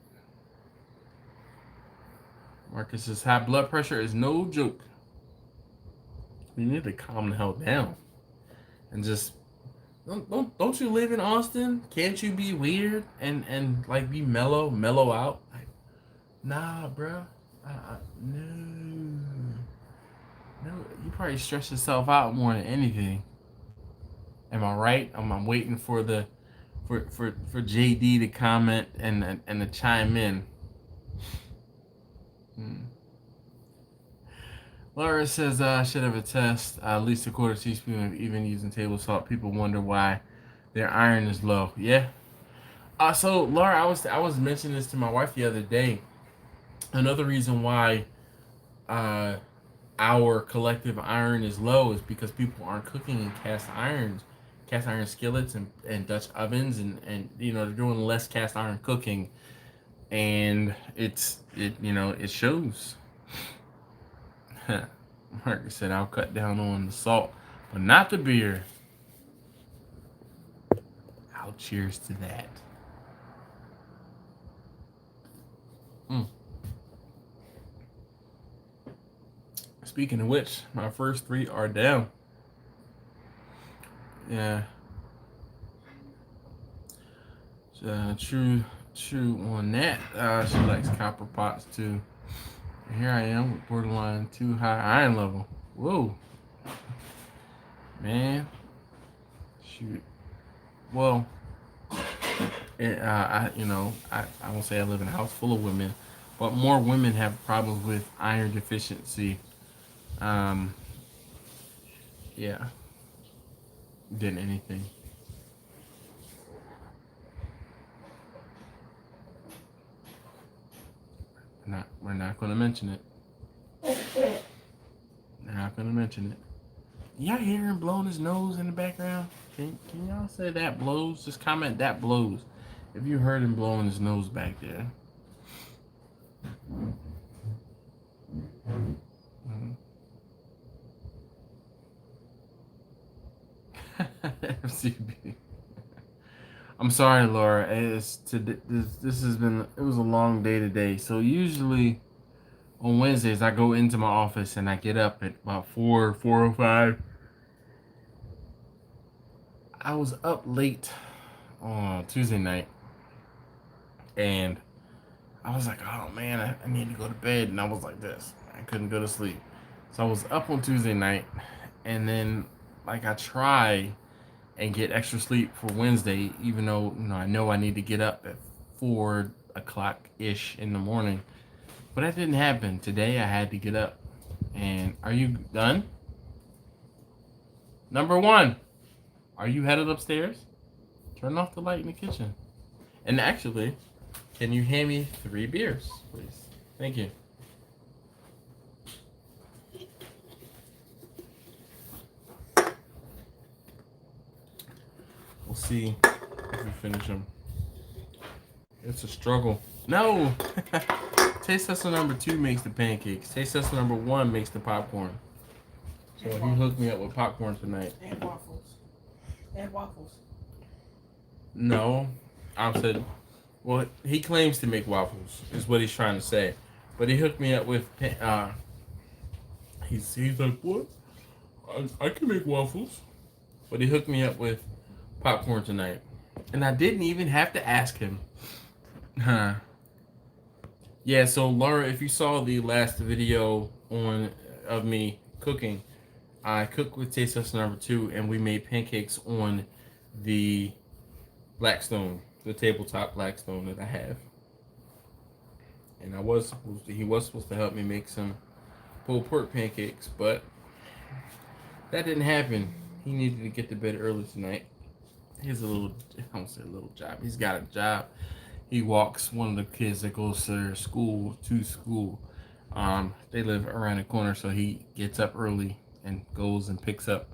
Marcus's high blood pressure is no joke. You need to calm the hell down and just don't you live in Austin? Can't you be weird and like be mellow out? Like, nah, bro. No, no. You probably stress yourself out more than anything. Am I right? I'm waiting for JD to comment and to chime in. Laura says, I should have a test, at least a quarter teaspoon of even using table salt. People wonder why their iron is low. Yeah. So Laura, I was mentioning this to my wife the other day. Another reason why our collective iron is low is because people aren't cooking in cast iron skillets and Dutch ovens, and they're doing less cast iron cooking, and it shows. Marcus said, I'll cut down on the salt, but not the beer. I'll cheers to that. Speaking of which, my first 3 are down. Yeah. True on that. She likes copper pots too. And here I am with borderline too high iron level. Whoa. Man. Shoot. Well, I won't say I live in a house full of women, but more women have problems with iron deficiency. Yeah. Than anything. We're not going to mention it. Not going to mention it. Y'all hear him blowing his nose in the background? Can y'all say that blows? Just comment that blows if you heard him blowing his nose back there. FCB. I'm sorry, Laura. This has been, it was a long day today. So usually on Wednesdays I go into my office and I get up at about 4:05. I was up late on Tuesday night, and I was like, oh man, I need to go to bed, and I was like this. I couldn't go to sleep. So I was up on Tuesday night, and then like I try and get extra sleep for Wednesday, even though I know I need to get up at 4 o'clock ish in the morning. But that didn't happen. Today I had to get up. And are you done? Number 1, are you headed upstairs? Turn off the light in the kitchen. And actually, can you hand me 3 beers, please? Thank you. We'll see if we finish them. It's a struggle. No! Taste tester number 2 makes the pancakes. Taste tester number 1 makes the popcorn. So he hooked me up with popcorn tonight. And waffles. And waffles. No. I said, well, he claims to make waffles, is what he's trying to say. But he hooked me up with, he's like, what? I can make waffles. But he hooked me up with popcorn tonight. And I didn't even have to ask him. Yeah, so Laura, if you saw the last video of me cooking, I cooked with taste tester number 2, and we made pancakes on the Blackstone, the tabletop Blackstone that I have. And he was supposed to help me make some pulled pork pancakes, but that didn't happen. He needed to get to bed early tonight. He's I won't say a little job. He's got a job. He walks one of the kids that goes to their school to school. They live around the corner, so he gets up early and goes and picks up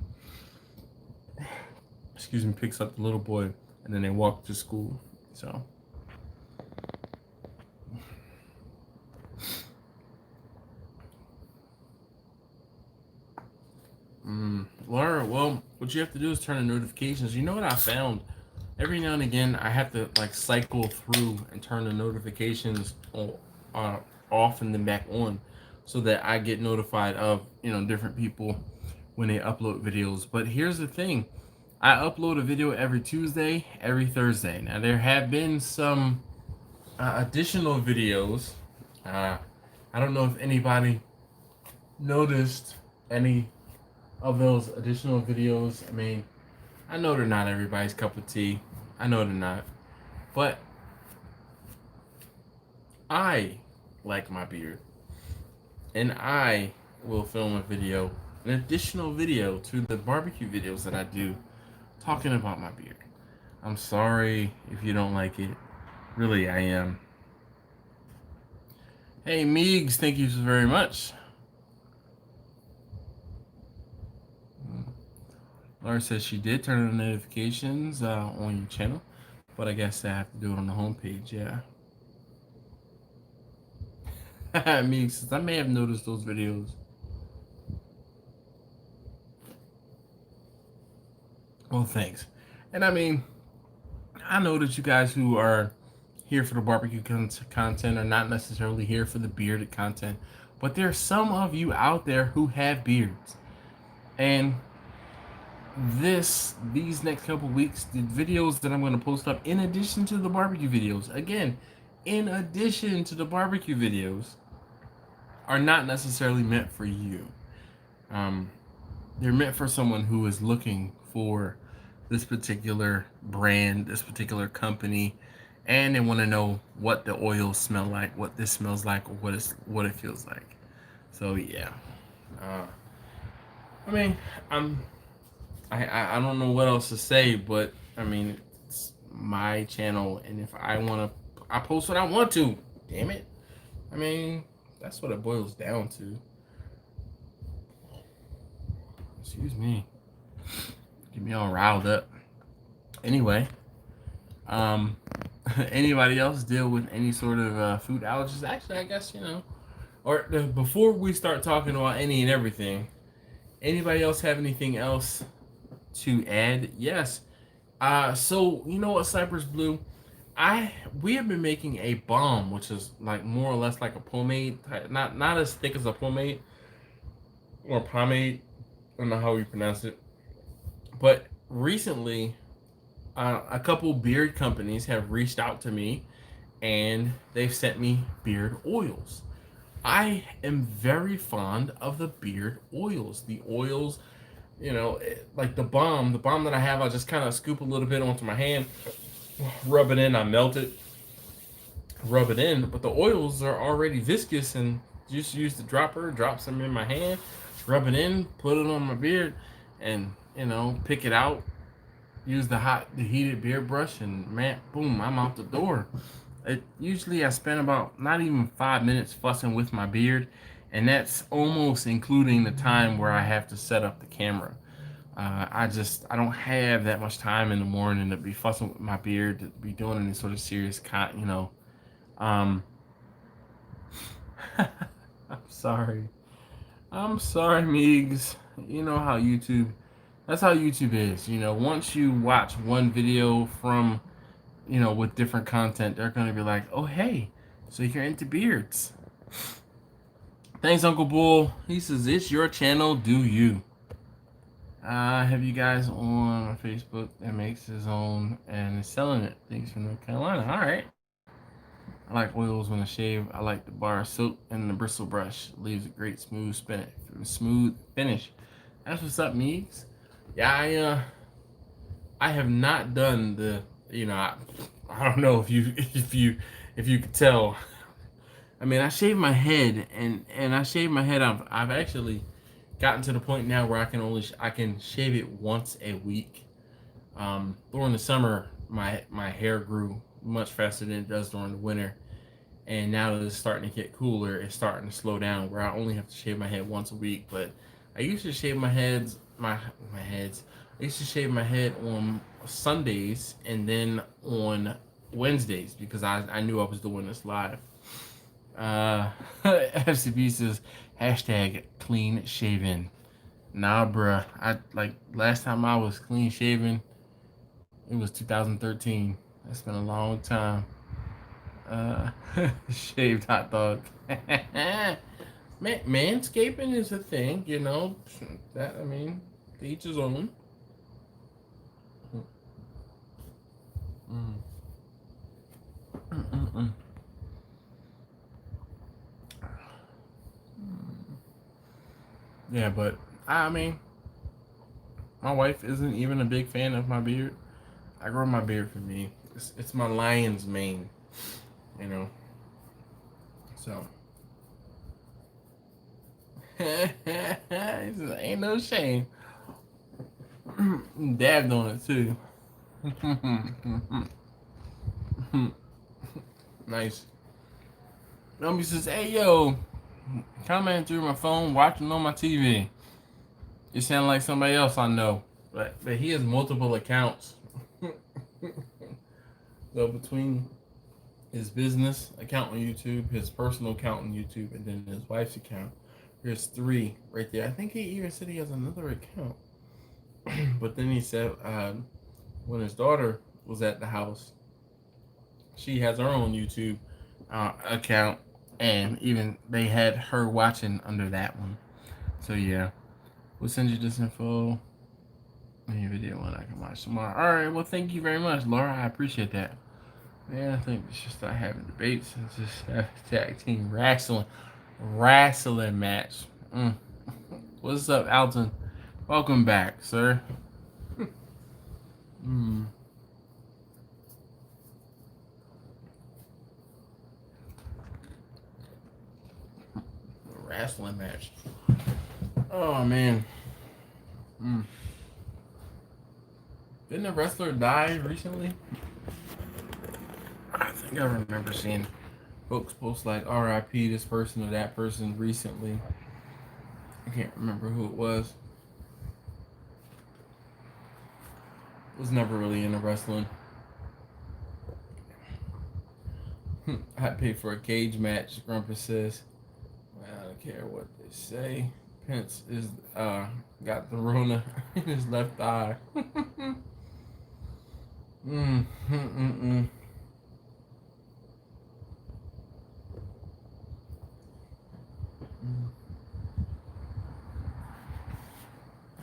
the little boy, and then they walk to school. So Laura, well, what you have to do is turn on notifications. You know what I found every now and again I have to like cycle through and turn the notifications uh, off and then back on, so that I get notified of different people when they upload videos. But here's the thing: I upload a video every Tuesday, every Thursday. Now there have been some additional videos. Uh, I don't know if anybody noticed any of those additional videos. I mean, I know they're not everybody's cup of tea. I know they're not. But I like my beard. And I will film a video, an additional video to the barbecue videos that I do talking about my beard. I'm sorry if you don't like it. Really, I am. Hey, Meegs, thank you very much. Laura says she did turn on notifications on your channel, but I guess I have to do it on the homepage, yeah. Meegs says I may have noticed those videos. Well, thanks. And I mean, I know that you guys who are here for the barbecue content are not necessarily here for the bearded content, but there are some of you out there who have beards. And these next couple weeks, the videos that I'm going to post up in addition to the barbecue videos, again, in addition to the barbecue videos, are not necessarily meant for you. They're meant for someone who is looking for this particular brand, this particular company, and they want to know what the oils smell like, what this smells like, or what it feels like. So yeah, I mean, I don't know what else to say, but I mean, it's my channel, and if I want to, I post what I want to. Damn it! I mean, that's what it boils down to. Excuse me. Get me all riled up. Anyway, anybody else deal with any sort of food allergies? Actually, I guess or before we start talking about any and everything, anybody else have anything else to add? Yes. So you know what, Cypress Blue, we have been making a balm, which is like more or less like a pomade, not as thick as a pomade or pomade. I don't know how we pronounce it, but recently, a couple beard companies have reached out to me, and they've sent me beard oils. I am very fond of the beard oils. The oils, like the balm that I have, I just kind of scoop a little bit onto my hand, rub it in, I melt it, rub it in. But the oils are already viscous, and just use the dropper, drop some in my hand, rub it in, put it on my beard, and pick it out. Use the heated beard brush, and man, boom, I'm out the door. Usually I spend about not even 5 minutes fussing with my beard, and that's almost including the time where I have to set up the camera. I don't have that much time in the morning to be fussing with my beard, to be doing any sort of serious I'm sorry. I'm sorry, Meegs. You know how YouTube. That's how YouTube is. Once you watch one video from with different content, they're going to be like, oh, hey, so you're into beards. Thanks, Uncle Bull. He says, it's your channel, do you? Have you guys on Facebook that makes his own and is selling it? Thanks from North Carolina. All right. I like oils when I shave. I like the bar soap and the bristle brush. Leaves a great smooth finish. That's what's up, Meeks. Yeah, I have not done the I don't know if you could tell. I mean, I shave my head, and I shave my head. I've actually gotten to the point now where I can shave it once a week. During the summer, my hair grew much faster than it does during the winter, and now that it's starting to get cooler, it's starting to slow down where I only have to shave my head once a week. But I used to shave my heads. I used to shave my head on Sundays and then on Wednesdays because I knew I was doing this live. FCB says hashtag clean shaven. Nah, bruh. Last time I was clean shaven, It was 2013. That's been a long time. Uh, Shaved hot dog. Manscaping is a thing, you know. That I mean, to each his own. Mm. Mm-mm-mm. Yeah, but I mean, my wife isn't even a big fan of my beard. I grow my beard for me. It's my lion's mane, you know. So ain't no shame. Dabbed on it too. Nice. Number says, "Hey yo, commenting through my phone, watching on my TV. You sound like somebody else I know, but he has multiple accounts. So between his business account on YouTube, his personal account on YouTube, and then his wife's account, there's three right there. I think he even said he has another account, but then he said when his daughter was at the house, she has her own YouTube account, and even they had her watching under that one. So yeah, we'll send you this info. Any video one I can watch tomorrow. All right. Well, thank you very much, Laura. I appreciate that. Yeah, I think we should start having debates and just have a tag team wrestling match. What's up, Alton? Welcome back, sir. Wrestling match. Oh man. Didn't a wrestler die recently? I think I remember seeing folks post like RIP this person or that person recently. I can't remember who it was. Was never really into wrestling. I paid for a cage match, Grumpus says. I don't care what they say. Pence is got the Rona in his left eye. mm, mm, mm, mm.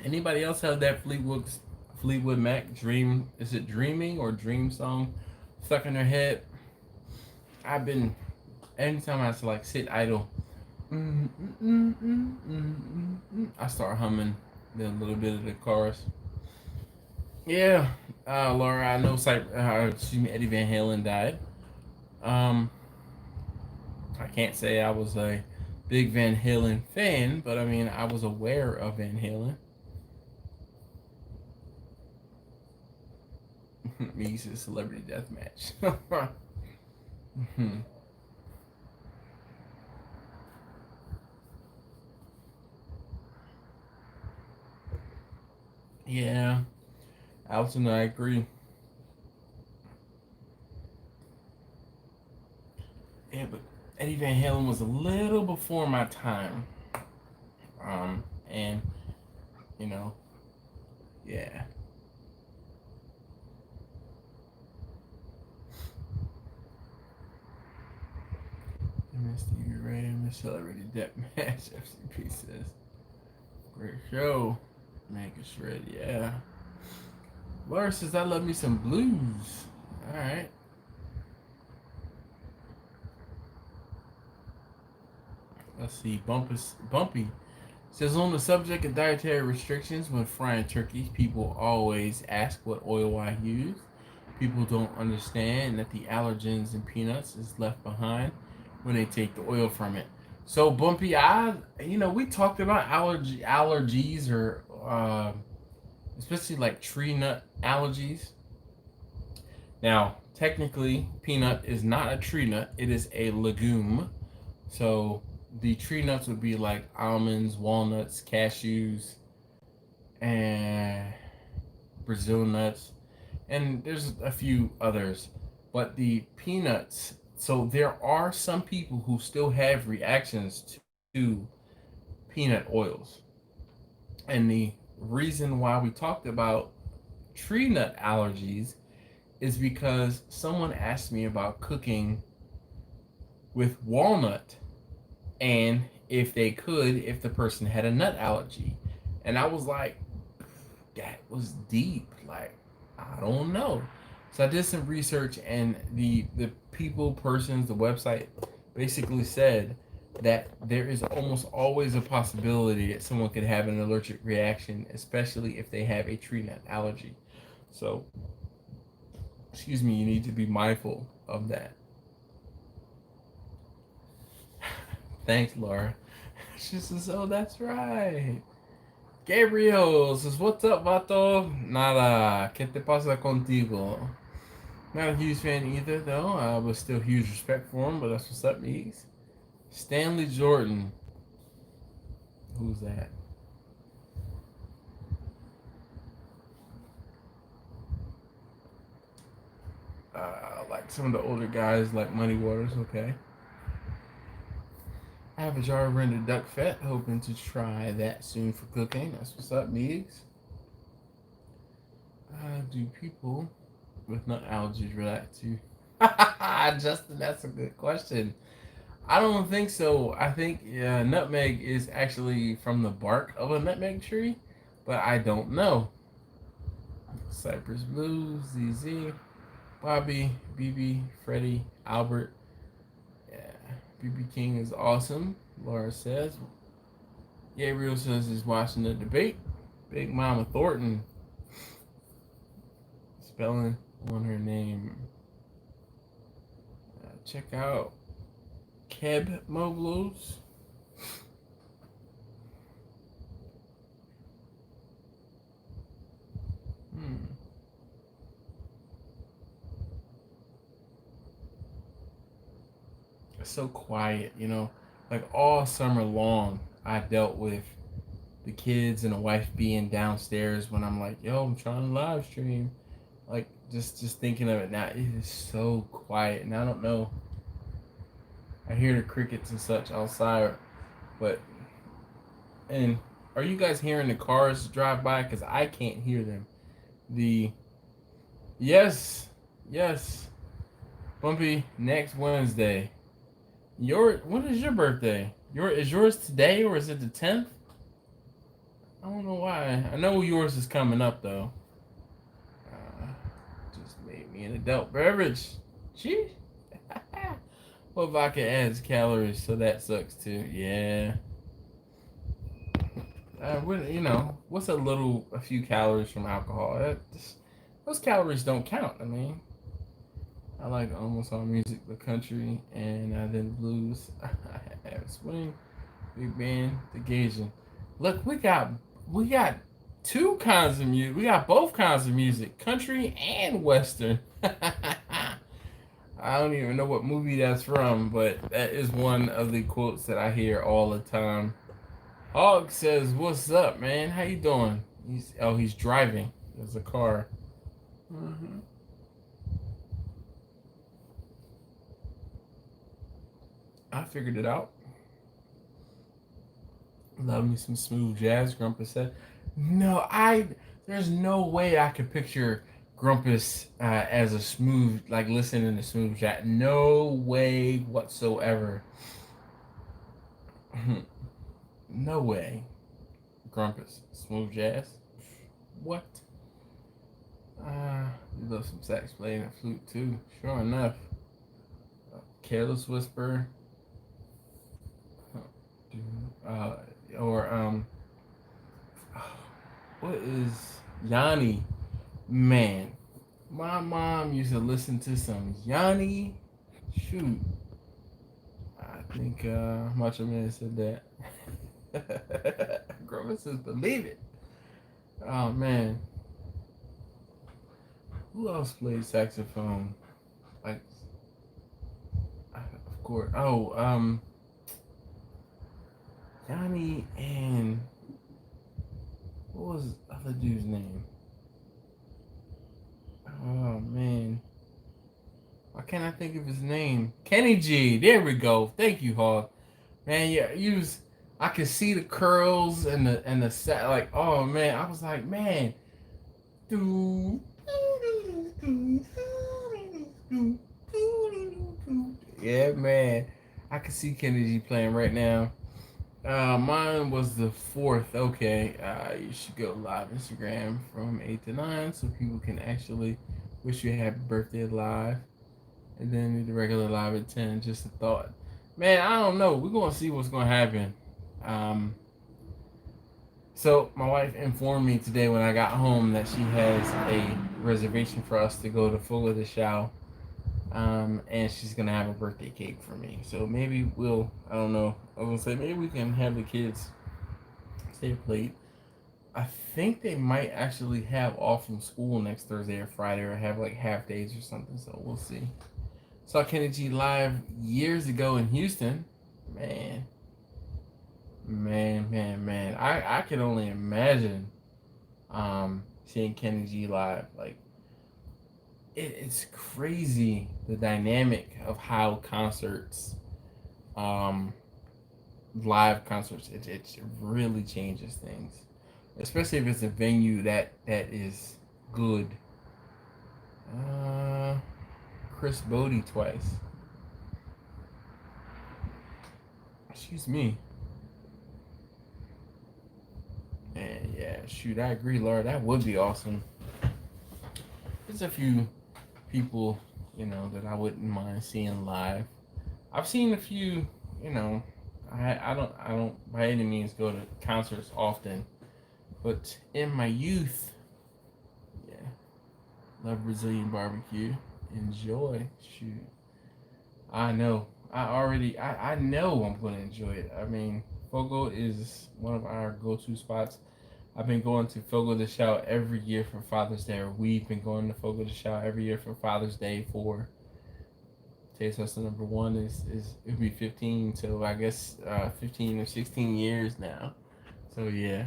Anybody else have that Fleetwood Mac dream? Is it dreaming or dream song stuck in their head? I've been anytime I have to like sit idle, I start humming a little bit of the chorus. Yeah, Laura, I know Eddie Van Halen died. I can't say I was a big Van Halen fan, but I mean I was aware of Van Halen. Me a celebrity death match. Yeah, Alton, I agree. Yeah, but Eddie Van Halen was a little before my time. And you know, yeah. Miss Stevie Ray and Miss Celebrity Death Match. FCP says, great show. Make it shred, yeah. Laura says, I love me some blues. All right. Let's see. Bumpy says, on the subject of dietary restrictions when frying turkey, people always ask what oil I use. People don't understand that the allergens in peanuts is left behind when they take the oil from it. So Bumpy, we talked about allergies or especially like tree nut allergies. Now, technically, peanut is not a tree nut; it is a legume. So the tree nuts would be like almonds, walnuts, cashews, and Brazil nuts, and there's a few others. But the peanuts, so there are some people who still have reactions to peanut oils. And the reason why we talked about tree nut allergies is because someone asked me about cooking with walnut and if they could, if the person had a nut allergy. And I was like, that was deep. Like, I don't know. So I did some research, and the persons, the website basically said that there is almost always a possibility that someone could have an allergic reaction, especially if they have a tree nut allergy. So, excuse me, you need to be mindful of that. Thanks, Laura. She says, "Oh, that's right." Gabriel says, "What's up, vato? Nada. ¿Qué te pasa contigo?" Not a huge fan either, though. But still huge respect for him. But that's what's up, Meeks. Stanley Jordan. Who's that? Like some of the older guys, like Muddy Waters. Okay. I have a jar of rendered duck fat. Hoping to try that soon for cooking. That's what's up, Meeks. Do people with nut allergies react to? Justin, that's a good question. I don't think so. I think nutmeg is actually from the bark of a nutmeg tree, but I don't know. Cypress Blues, ZZ, Bobby, BB, Freddie, Albert. Yeah, BB King is awesome. Laura says. Gabriel says he's watching the debate. Big Mama Thornton spelling on her name. Check out Keb Moblos. It's so quiet, Like all summer long, I dealt with the kids and the wife being downstairs when I'm like, yo, I'm trying to live stream. Like just thinking of it now, it is so quiet, and I don't know. I hear the crickets and such outside, but and are you guys hearing the cars drive by? Because I can't hear them. Yes, Bumpy, next Wednesday. When is your birthday? Is yours today or is it the 10th? I don't know why. I know yours is coming up though. Just made me an adult beverage. Gee. Well, vodka adds calories, so that sucks too. Yeah. What's a few calories from alcohol? Those calories don't count. I mean, I like almost all music, the country, and then blues. I have swing, big band, the Gazing. Look, we got two kinds of music. We got both kinds of music, country and western. I don't even know what movie that's from, but that is one of the quotes that I hear all the time. Hog says, "What's up, man? How you doing?" He's driving. There's a car. Mm-hmm. I figured it out. Love me some smooth jazz, Grumpus said. No, there's no way I could picture Grumpus as a smooth, like listening to smooth jazz. No way whatsoever. No way. Grumpus, smooth jazz. What? You love some sax playing and flute too. Sure enough. Careless Whisper. What is Yanni? Man, my mom used to listen to some Yanni. Shoot, I think Macho Man said that. Grover says, "Believe it." Oh man, who else played saxophone? Like, of course. Oh, Yanni and what was the other dude's name? Oh man, why can't I think of his name? Kenny G. There we go. Thank you, Hog. Man, yeah, I could see the curls and the set. Like, oh man, I was like, man, Yeah, man. I can see Kennedy playing right now. Mine was the 4th. Okay. You should go live Instagram from 8 to 9 so people can actually wish you a happy birthday live. And then the regular live at 10. Just a thought. Man, I don't know. We're going to see what's going to happen. So my wife informed me today when I got home that she has a reservation for us to go to Fogo de Chão. And she's gonna have a birthday cake for me. So maybe I don't know. I was gonna say maybe we can have the kids stay up late. I think they might actually have off from school next Thursday or Friday, or have like half days or something. So we'll see. Saw Kenny G live years ago in Houston. Man. I can only imagine seeing Kenny G live. Like it's crazy the dynamic of how concerts, live concerts, it really changes things, especially if it's a venue that is good. Chris Bodie twice. Excuse me. And yeah, shoot, I agree, Laura. That would be awesome. There's a few people, that I wouldn't mind seeing live. I've seen a few, I don't by any means go to concerts often, but in my youth, yeah, love Brazilian barbecue. Enjoy, shoot. I know. I know I'm gonna enjoy it. I mean, Fogo is one of our go-to spots. I've been going to Fogo de Chão every year for Father's Day, or we've been going to Fogo de Chão every year for Father's Day for Taste Hustle number 1 is it'll be 15, so I guess 15 or 16 years now. So yeah.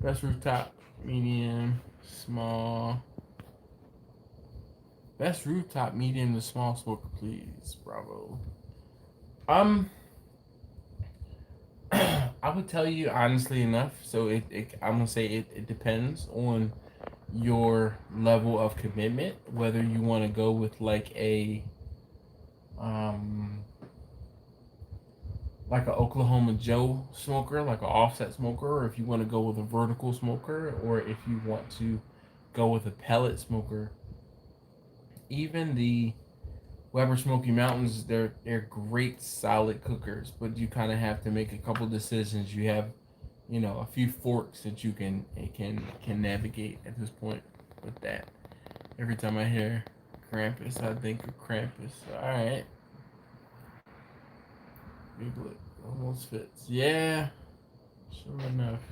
Best rooftop, medium, small. Best rooftop, medium to small smoker, please. Bravo. I would tell you honestly enough. So I'm gonna say it depends on your level of commitment, whether you want to go with like a Oklahoma Joe smoker, like an offset smoker, or if you want to go with a vertical smoker, or if you want to go with a pellet smoker. Even the Weber Smoky Mountains, they're great solid cookers, but you kind of have to make a couple decisions. You have, a few forks that you can navigate at this point with that. Every time I hear Krampus, I think of Krampus. All right, big look, almost fits. Yeah, sure enough.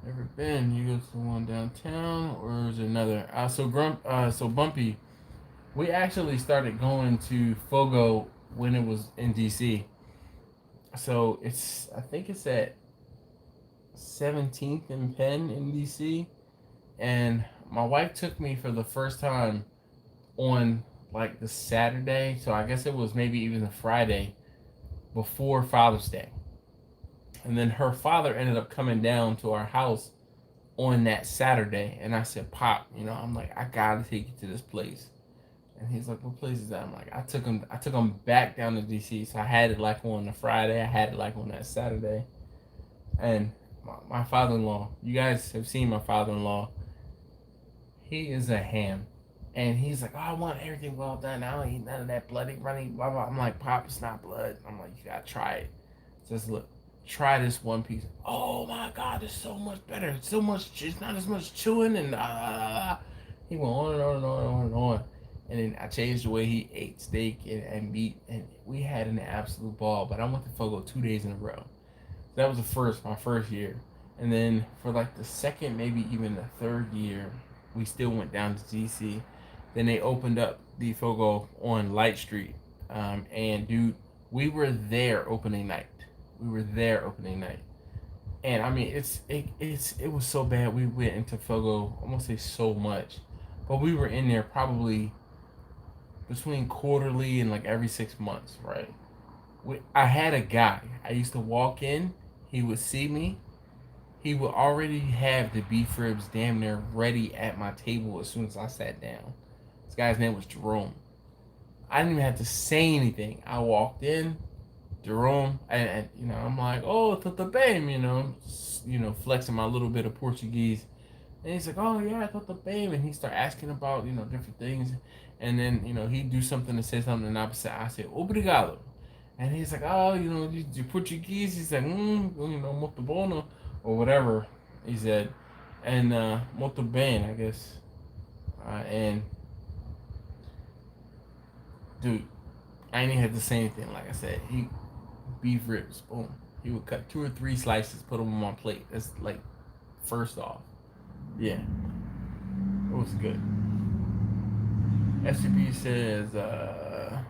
Ever been? You go to the one downtown, or is it another? So Bumpy, we actually started going to Fogo when it was in DC. So I think it's at 17th and Penn in DC, and my wife took me for the first time on like the Saturday. So I guess it was maybe even the Friday before Father's Day. And then her father ended up coming down to our house on that Saturday. And I said, Pop, I'm like, I gotta take you to this place. And he's like, what place is that? I'm like, I took him back down to DC. So I had it like on the Friday. I had it like on that Saturday. And my father-in-law, you guys have seen my father-in-law. He is a ham. And he's like, oh, I want everything well done. I don't eat none of that bloody runny blah blah. I'm like, Pop, it's not blood. I'm like, you gotta try it. Just look. Try this one piece. Oh my God, it's so much better. It's so much. It's not as much chewing and He went on and on and on and on and on. And then I changed the way he ate steak and meat, and we had an absolute ball. But I went to Fogo 2 days in a row. So that was my first year. And then for like the second, maybe even the third year, we still went down to DC. Then they opened up the Fogo on Light Street. And dude, we were there opening night. And I mean, it was so bad. We went into Fogo, I won't say so much, but we were in there probably between quarterly and like every 6 months, right? I had a guy. I used to walk in. He would see me. He would already have the beef ribs damn near ready at my table as soon as I sat down. This guy's name was Jerome. I didn't even have to say anything. I walked in, Jerome, and I'm like, oh, tudo bem, flexing my little bit of Portuguese. And he's like, oh yeah, tudo bem, and he start asking about different things, and then he'd do something to say something, and I say obrigado, and he's like, oh, you Portuguese. He's like, muito bono, or whatever he said, and muito bem, I guess, and dude, I ain't even had to say anything. Like I said, he beef ribs, boom. He would cut 2 or 3 slices, put them on my plate. That's like first off, yeah, it was good. SCP says, all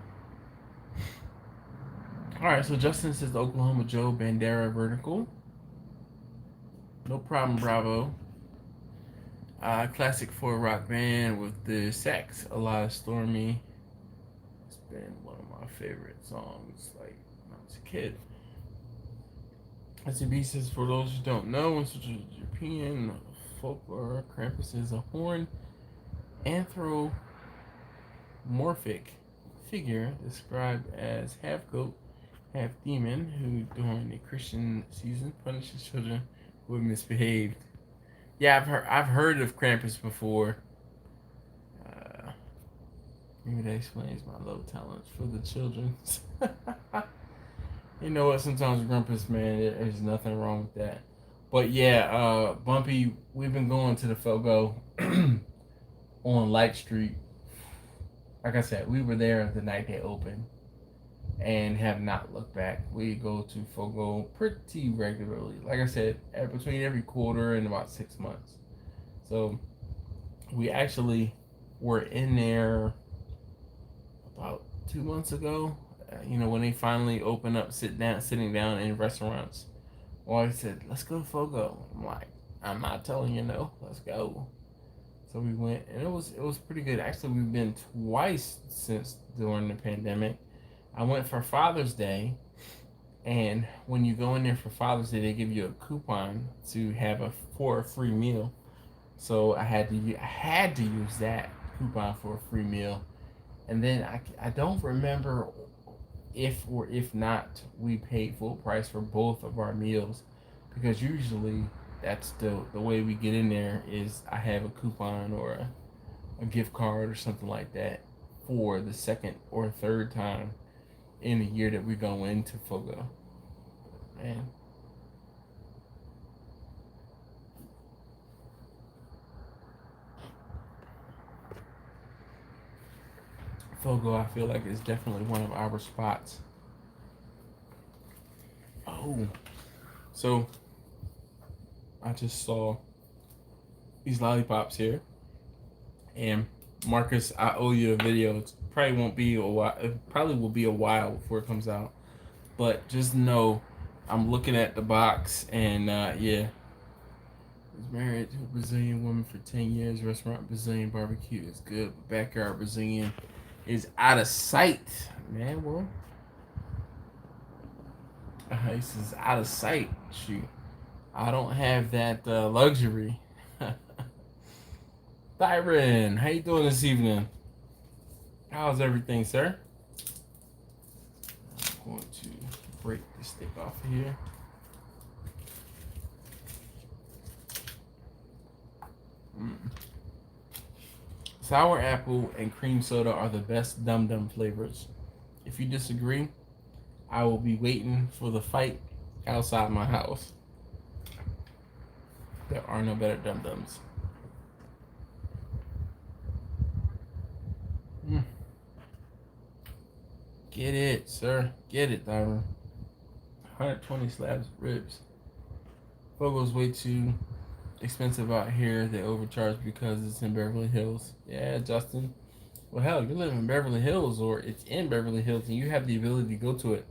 right. So Justin says the Oklahoma Joe Bandera vertical. No problem, Bravo. Classic 4 rock band with the sax. A lot of Stormy. It's been one of my favorite songs, like when I was a kid. SCB says, for those who don't know, in Central European folklore, Krampus is a horned anthropomorphic figure described as half goat, half demon, who during the Christian season punishes children who have misbehaved. Yeah, I've heard of Krampus before. Maybe that explains my low talents for the children. You know what? Sometimes Grumpus, man, there's nothing wrong with that. But yeah, Bumpy, we've been going to the Fogo on Light Street. Like I said, we were there the night they opened and have not looked back. We go to Fogo pretty regularly. Like I said, between every quarter and about 6 months. So we actually were in there about 2 months ago. When they finally opened up, sitting down in restaurants. Well, I said, let's go to Fogo. I'm like, I'm not telling you no. Let's go. So we went, and it was pretty good. Actually, we've been twice since during the pandemic. I went for Father's Day, and when you go in there for Father's Day, they give you a coupon to have for a free meal. So I had to use that coupon for a free meal, and then I don't remember if or if not we paid full price for both of our meals, because usually that's the way we get in there is I have a coupon or a gift card or something like that for the second or third time in the year that we go into Fogo. Man. Fogo, I feel like, is definitely one of our spots. Oh, so I just saw these lollipops here, and Marcus, I owe you a video. It probably won't be a while. It probably will be a while before it comes out, but just know I'm looking at the box, and yeah, was married to a Brazilian woman for 10 years. Restaurant Brazilian barbecue is good, but backyard Brazilian is out of sight, man. Well, this is out of sight. Shoot, I don't have that luxury. Byron, how you doing this evening? How's everything, sir? I'm going to break the stick off of here. Sour apple and cream soda are the best Dum Dum flavors. If you disagree, I will be waiting for the fight outside my house. There are no better Dum Dums. Get it, sir. Get it, Diamond. 120 slabs of ribs. Fogo's way too expensive out here. They overcharge because it's in Beverly Hills. Yeah, Justin. Well, hell, you live in Beverly Hills, or it's in Beverly Hills, and you have the ability to go to it.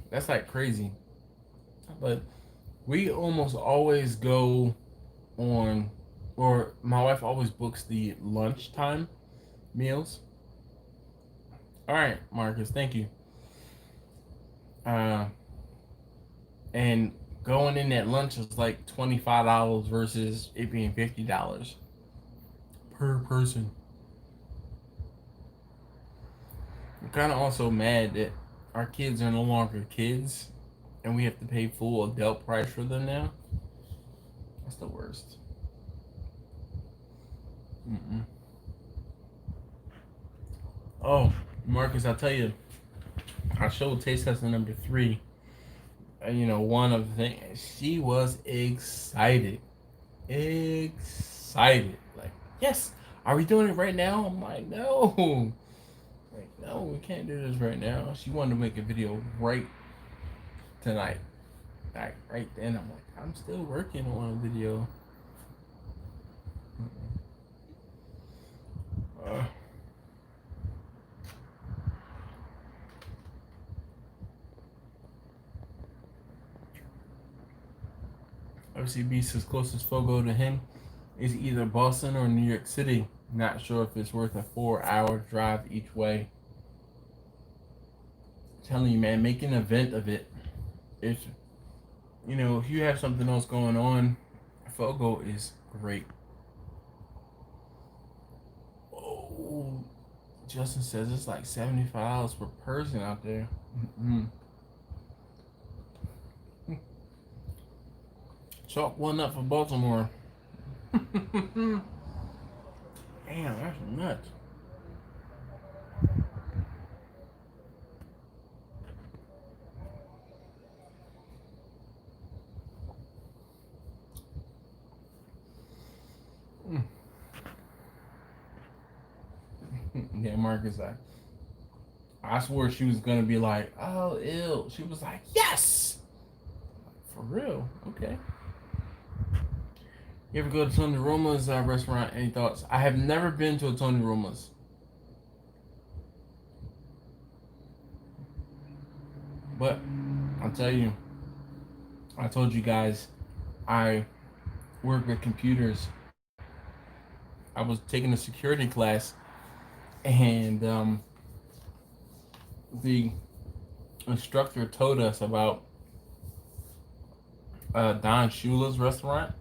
That's like crazy. But we almost always go on, or my wife always books the lunchtime meals. All right, Marcus, thank you. Uh, and going in at lunch was like $25 versus it being $50 per person. I'm kind of also mad that our kids are no longer kids and we have to pay full adult price for them now. That's the worst. Mm-mm. Oh, Marcus, I'll tell you, I showed taste testing number 3. One of the things, she was excited. Excited. Like, yes, are we doing it right now? I'm like, no. Like, no, we can't do this right now. She wanted to make a video right tonight. Like, right then, I'm like, I'm still working on a video. Uh, Obviously, Beast's closest photo to him is either Boston or New York City. Not sure if it's worth a 4-hour drive each way. I'm telling you, man, make an event of it. If if you have something else going on, Fogo is great. Oh, Justin says it's like $75 per person out there. Mm-hmm. Chalk one up for Baltimore. Damn, that's nuts. Yeah, Marcus, I swore she was gonna be like, oh, ill. She was like, yes, for real. Okay. You ever go to Tony Roma's restaurant? Any thoughts? I have never been to a Tony Roma's, but I'll tell you, I told you guys, I work with computers. I was taking a security class, and the instructor told us about Don Shula's restaurant.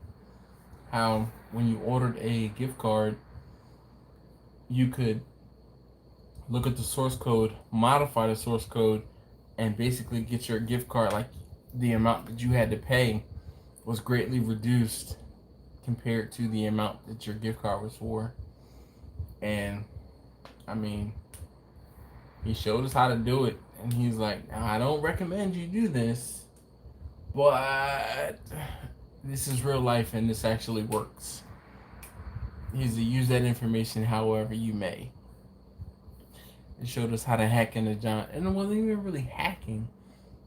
How when you ordered a gift card, you could look at the source code, modify the source code, and basically get your gift card. Like the amount that you had to pay was greatly reduced compared to the amount that your gift card was for. And I mean, he showed us how to do it, and he's like, I don't recommend you do this, but this is real life and this actually works. He's to use that information however you may. It showed us how to hack into John, and it wasn't even really hacking.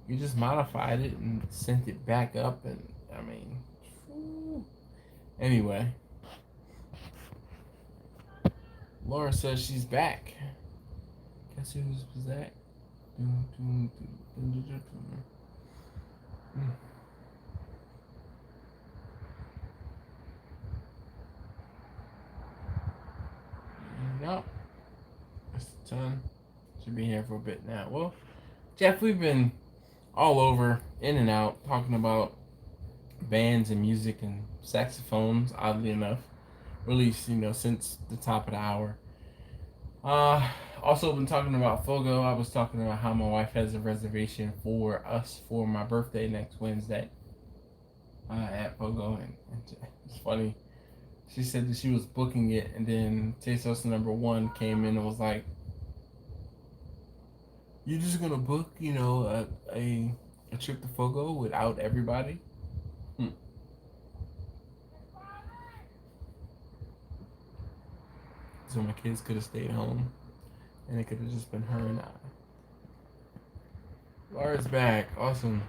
You just modified it and sent it back up, and I mean, anyway. Laura says she's back. Guess who's back? No, it's the ton. Should be here for a bit now. Well, Jeff, we've been all over, in and out, talking about bands and music and saxophones, oddly enough. Released, since the top of the hour. Also been talking about Fogo. I was talking about how my wife has a reservation for us for my birthday next Wednesday at Fogo, and it's funny. She said that she was booking it, and then Taste House number 1 came in and was like, "You just gonna book, a trip to Fogo without everybody?" So my kids could have stayed home, and it could have just been her and I. Laura's back. Awesome.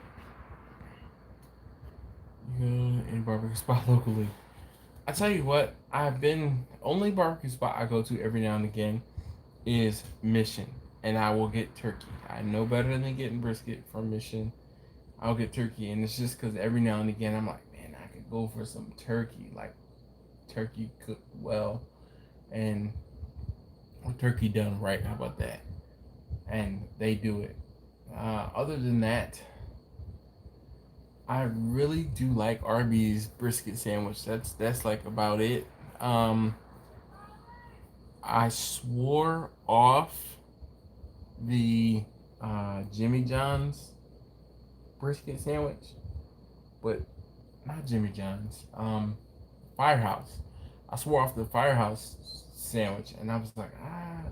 You go in barbecue spot locally. I tell you what, only barbecue spot I go to every now and again is Mission, and I will get turkey. I know better than getting brisket from Mission. I'll get turkey, and it's just because every now and again I'm like, man, I could go for some turkey, like turkey cooked well, and turkey done right. How about that? And they do it. Other than that, I really do like Arby's brisket sandwich. That's like about it. Um, I swore off the Jimmy John's brisket sandwich, but not Jimmy John's. Firehouse. I swore off the Firehouse sandwich, and I was like,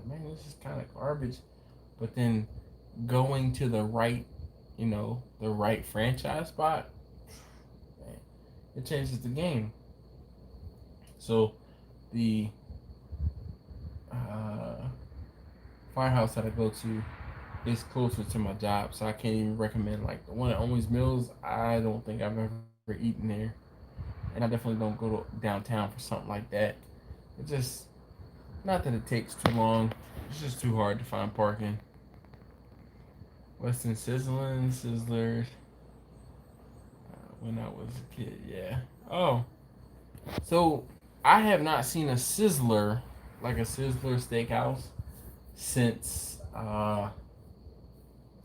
man, this is kind of garbage. But then going to the right, the right franchise spot, man, it changes the game. So the uh, Firehouse that I go to is closer to my job, so I can't even recommend like the one at Owens Mills. I don't think I've ever eaten there, and I definitely don't go to downtown for something like that. It just not that it takes too long. It's just too hard to find parking. Weston Sizzlers. When I was a kid, yeah. Oh, so I have not seen a Sizzler, like a Sizzler steakhouse, since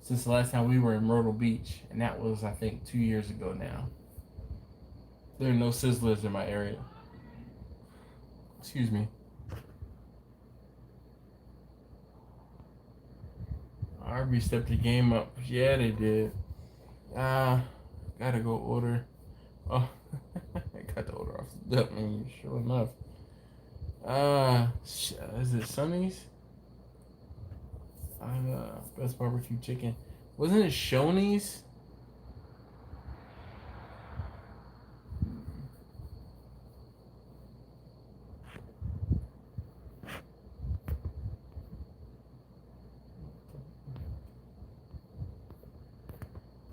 since the last time we were in Myrtle Beach, and that was I think 2 years ago now. There are no Sizzlers in my area. Excuse me. Arby's stepped the game up. Yeah, they did. Uh, Gotta go order. Oh, I got the order off the duck menu. Sure enough. Is it Sonny's? Best barbecue chicken. Wasn't it Shoney's?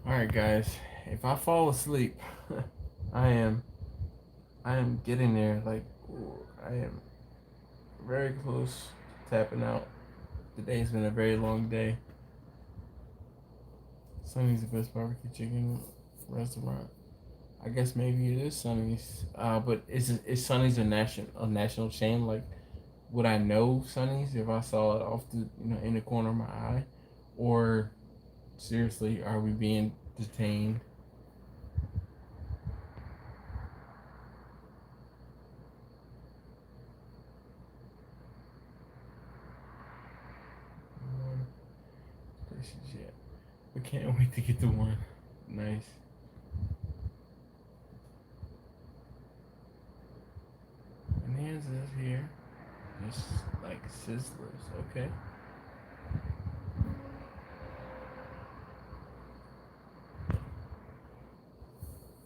All right, guys. If I fall asleep, I am, I am getting there. Like, I am very close to tapping out. Today's been a very long day. Sonny's the best barbecue chicken restaurant. I guess maybe it is Sonny's. But is Sonny's a national chain? Like, would I know Sonny's if I saw it off the in the corner of my eye, or seriously, are we being detained? Places yet. I can't wait to get to one. Nice. Bonanza is here. It's like Sizzlers, okay.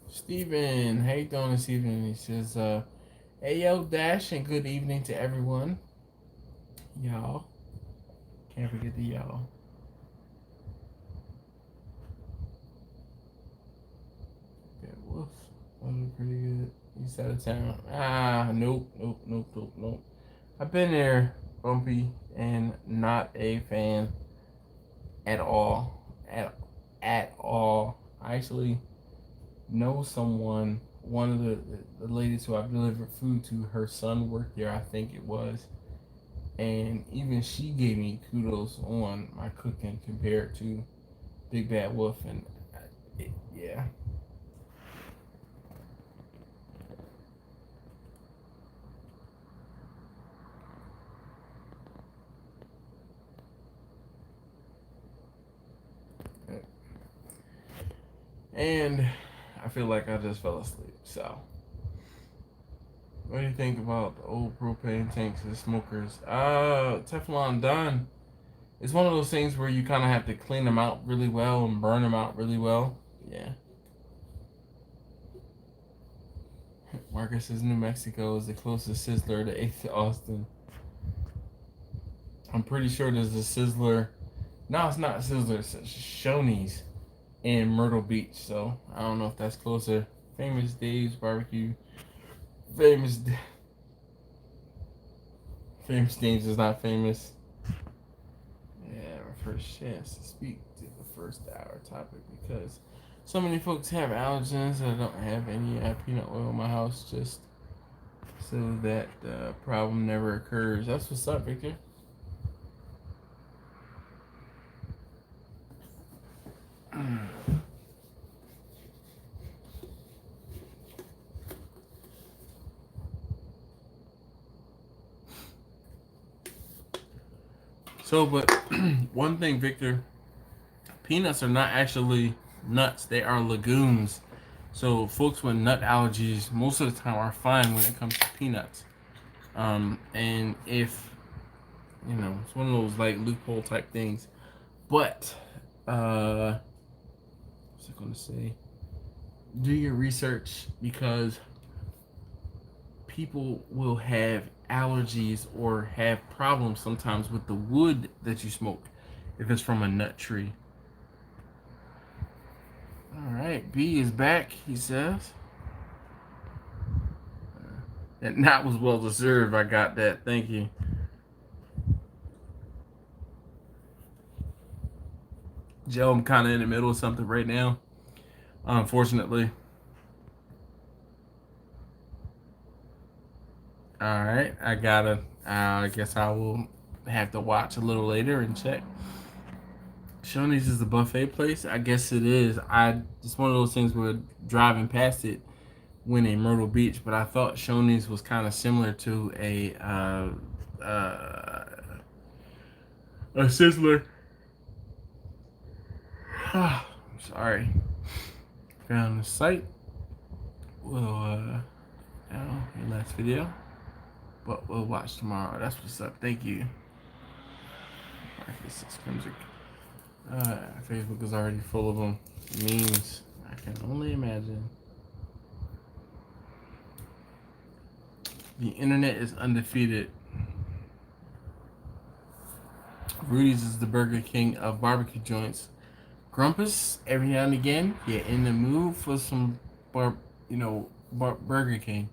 Steven, how you doing this evening? He says, hey yo, Dash, and good evening to everyone. Y'all. Can't forget the y'all. Yeah, Wolf. Those are pretty good. East side of town. Nope. I've been there, Bumpy, and not a fan at all. At all. I actually know someone, one of the ladies who I've delivered food to, her son worked there, I think it was. And even she gave me kudos on my cooking compared to Big Bad Wolf. And yeah. And I feel like I just fell asleep. So, what do you think about the old propane tanks and smokers? Teflon done. It's one of those things where you kind of have to clean them out really well and burn them out really well. Yeah. Marcus says New Mexico is the closest Sizzler to 8th to Austin. I'm pretty sure there's a Sizzler. No, it's not Sizzler. It's Shoney's in Myrtle Beach. So I don't know if that's closer. Famous Dave's Barbecue. Famous Dave's is not famous. Yeah, my first chance to speak to the first hour topic because so many folks have allergens. I don't have any peanut oil in my house just so that the problem never occurs. That's what's up, Victor. So, but one thing, Victor, peanuts are not actually nuts. They are legumes. So folks with nut allergies most of the time are fine when it comes to peanuts. And if it's one of those like loophole type things. But what's I gonna say? Do your research, because people will have allergies or have problems sometimes with the wood that you smoke if it's from a nut tree. All right, B is back, he says. That knot was well deserved. I got that. Thank you. Joe, I'm kind of in the middle of something right now, unfortunately. All right, I guess I will have to watch a little later and check. Shoney's is the buffet place. I guess it is. It's one of those things where driving past it when in Myrtle Beach, but I thought Shoney's was kind of similar to a Sizzler. Sorry. Found the site. We'll last video, but we'll watch tomorrow. That's what's up. Thank you. Facebook is already full of them. Memes. I can only imagine. The internet is undefeated. Rudy's is the Burger King of barbecue joints. Grumpus, every now and again, you're in the mood for some Burger King.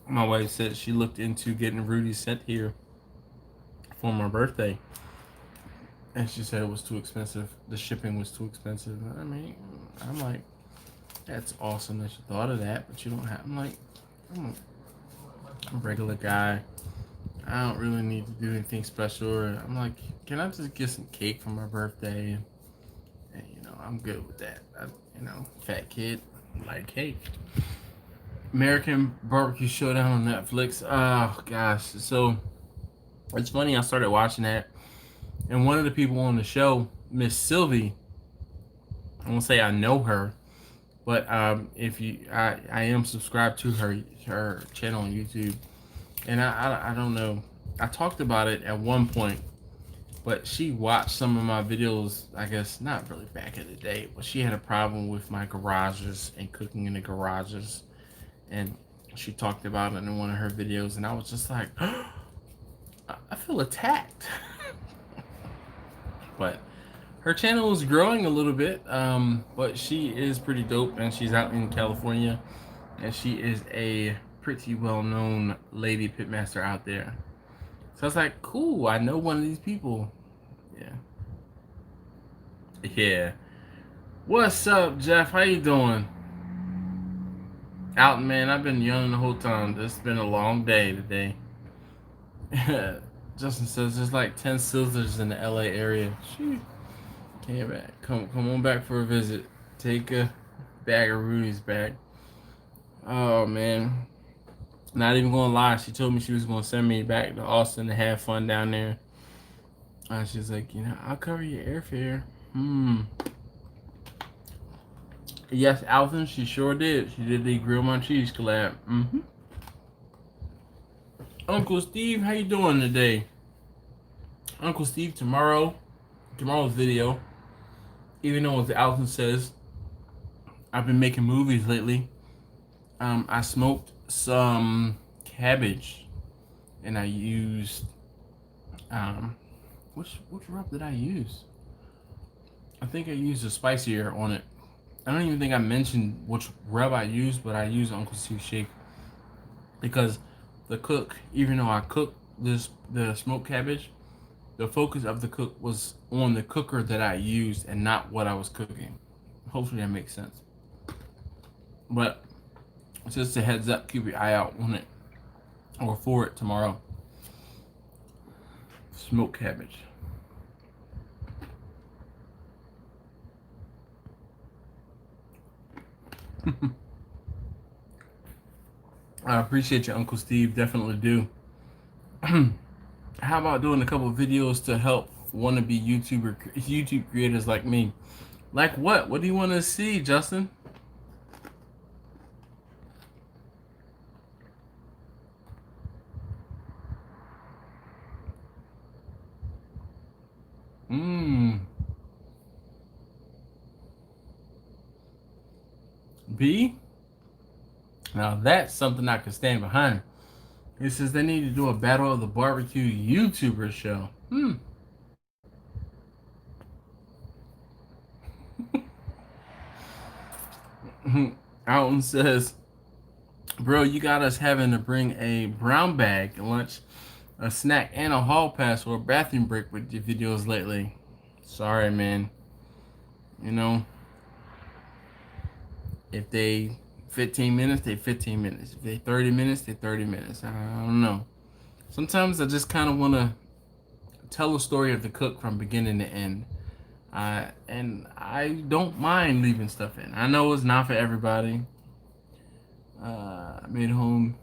My wife said she looked into getting Rudy sent here for my birthday, and she said it was too expensive. The shipping was too expensive. I mean, I'm like, that's awesome that you thought of that, but you don't have. I'm like, I'm a regular guy. I don't really need to do anything special. I'm like, can I just get some cake for my birthday? And I'm good with that. Fat kid, like cake. American Barbecue Showdown on Netflix. Oh gosh, so it's funny. I started watching that, and one of the people on the show, Miss Sylvie, I won't say I know her, but I am subscribed to her channel on YouTube, and I don't know. I talked about it at one point, but she watched some of my videos. I guess not really back in the day, but she had a problem with my garages and cooking in the garages. And she talked about it in one of her videos, and I was just like, I feel attacked. But her channel is growing a little bit, but she is pretty dope, and she's out in California, and she is a pretty well-known lady pitmaster out there. So I was like, cool, I know one of these people. Yeah. What's up, Jeff? How you doing? Out, man, I've been yawning the whole time. It's been a long day today. Justin says there's like 10 Sizzlers in the LA area. Shoot. Came back. Come on back for a visit. Take a bag of Rudy's back. Oh man. Not even gonna lie, she told me she was gonna send me back to Austin to have fun down there. She's like, I'll cover your airfare. Yes, Alton, she sure did. She did the Grill My Cheese collab. Uncle Steve, how you doing today? Uncle Steve, tomorrow's video, even though as Alton says, I've been making movies lately. I smoked some cabbage, and I used which rub did I use? I think I used a spicier on it. I don't even think I mentioned which rub I used, but I used Uncle Steve's shake because the cook, even though I cooked the smoked cabbage, the focus of the cook was on the cooker that I used and not what I was cooking. Hopefully that makes sense. But just a heads up, keep your eye out on it or for it tomorrow. Smoked cabbage. I appreciate you, Uncle Steve. Definitely do. How about doing a couple of videos to help wannabe YouTube creators like me? Like what? What do you want to see, Justin? Mmm. B? Now that's something I can stand behind. It says they need to do a battle of the barbecue YouTuber show. Alton says, bro, you got us having to bring a brown bag, lunch, a snack, and a hall pass or a bathroom break with your videos lately. Sorry, man. You know, if they 15 minutes, they 15 minutes. If they 30 minutes, they 30 minutes. I don't know. Sometimes I just kind of want to tell a story of the cook from beginning to end. And I don't mind leaving stuff in. I know it's not for everybody. I made home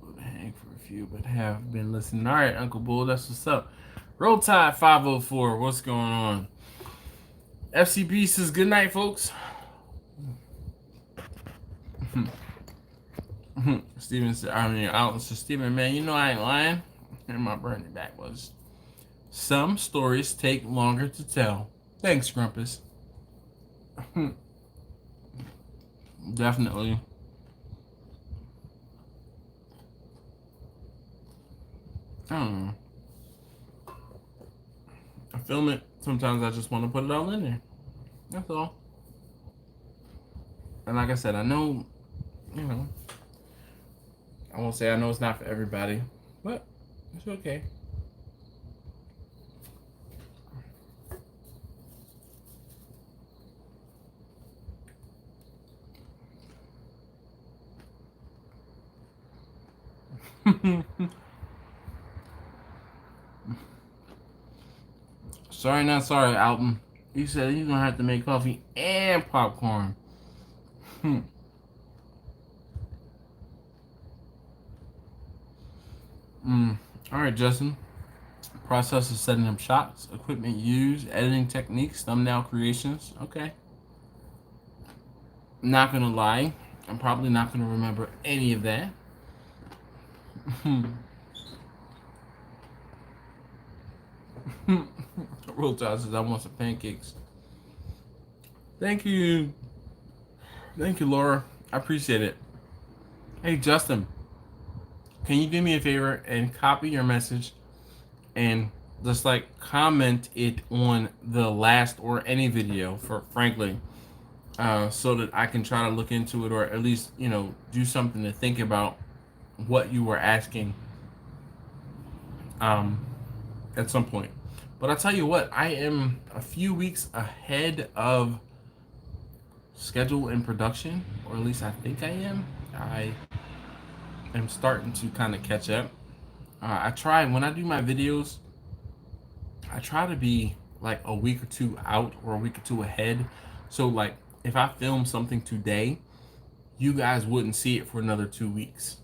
go to hang for a few, but have been listening. All right, Uncle Bull, that's what's up. Roll Tide 504, what's going on? FCB says good night, folks. Steven said, Alton says, Steven, man, you know I ain't lying. And my burning back was, some stories take longer to tell. Thanks, Grumpus. Definitely. I don't know. I film it. Sometimes I just want to put it all in there. That's all. And like I said, I know, you know, I won't say I know it's not for everybody, but it's okay. Sorry, not sorry, Alton. He said he's gonna have to make coffee and popcorn. All right, Justin. Process of setting up shots, equipment used, editing techniques, thumbnail creations. Okay. Not gonna lie, I'm probably not gonna remember any of that. Roll Tide says I want some pancakes. Thank you. Thank you, Laura. I appreciate it. Hey, Justin, can you do me a favor and copy your message and just like comment it on the last or any video for frankly, so that I can try to look into it or at least, you know, do something to think about what you were asking at some point. But I'll tell you what, I am a few weeks ahead of schedule in production, or at least I think I am. I am starting to kind of catch up. I try, when I do my videos, I try to be like a week or two out or a week or two ahead. So like if I film something today, you guys wouldn't see it for another 2 weeks,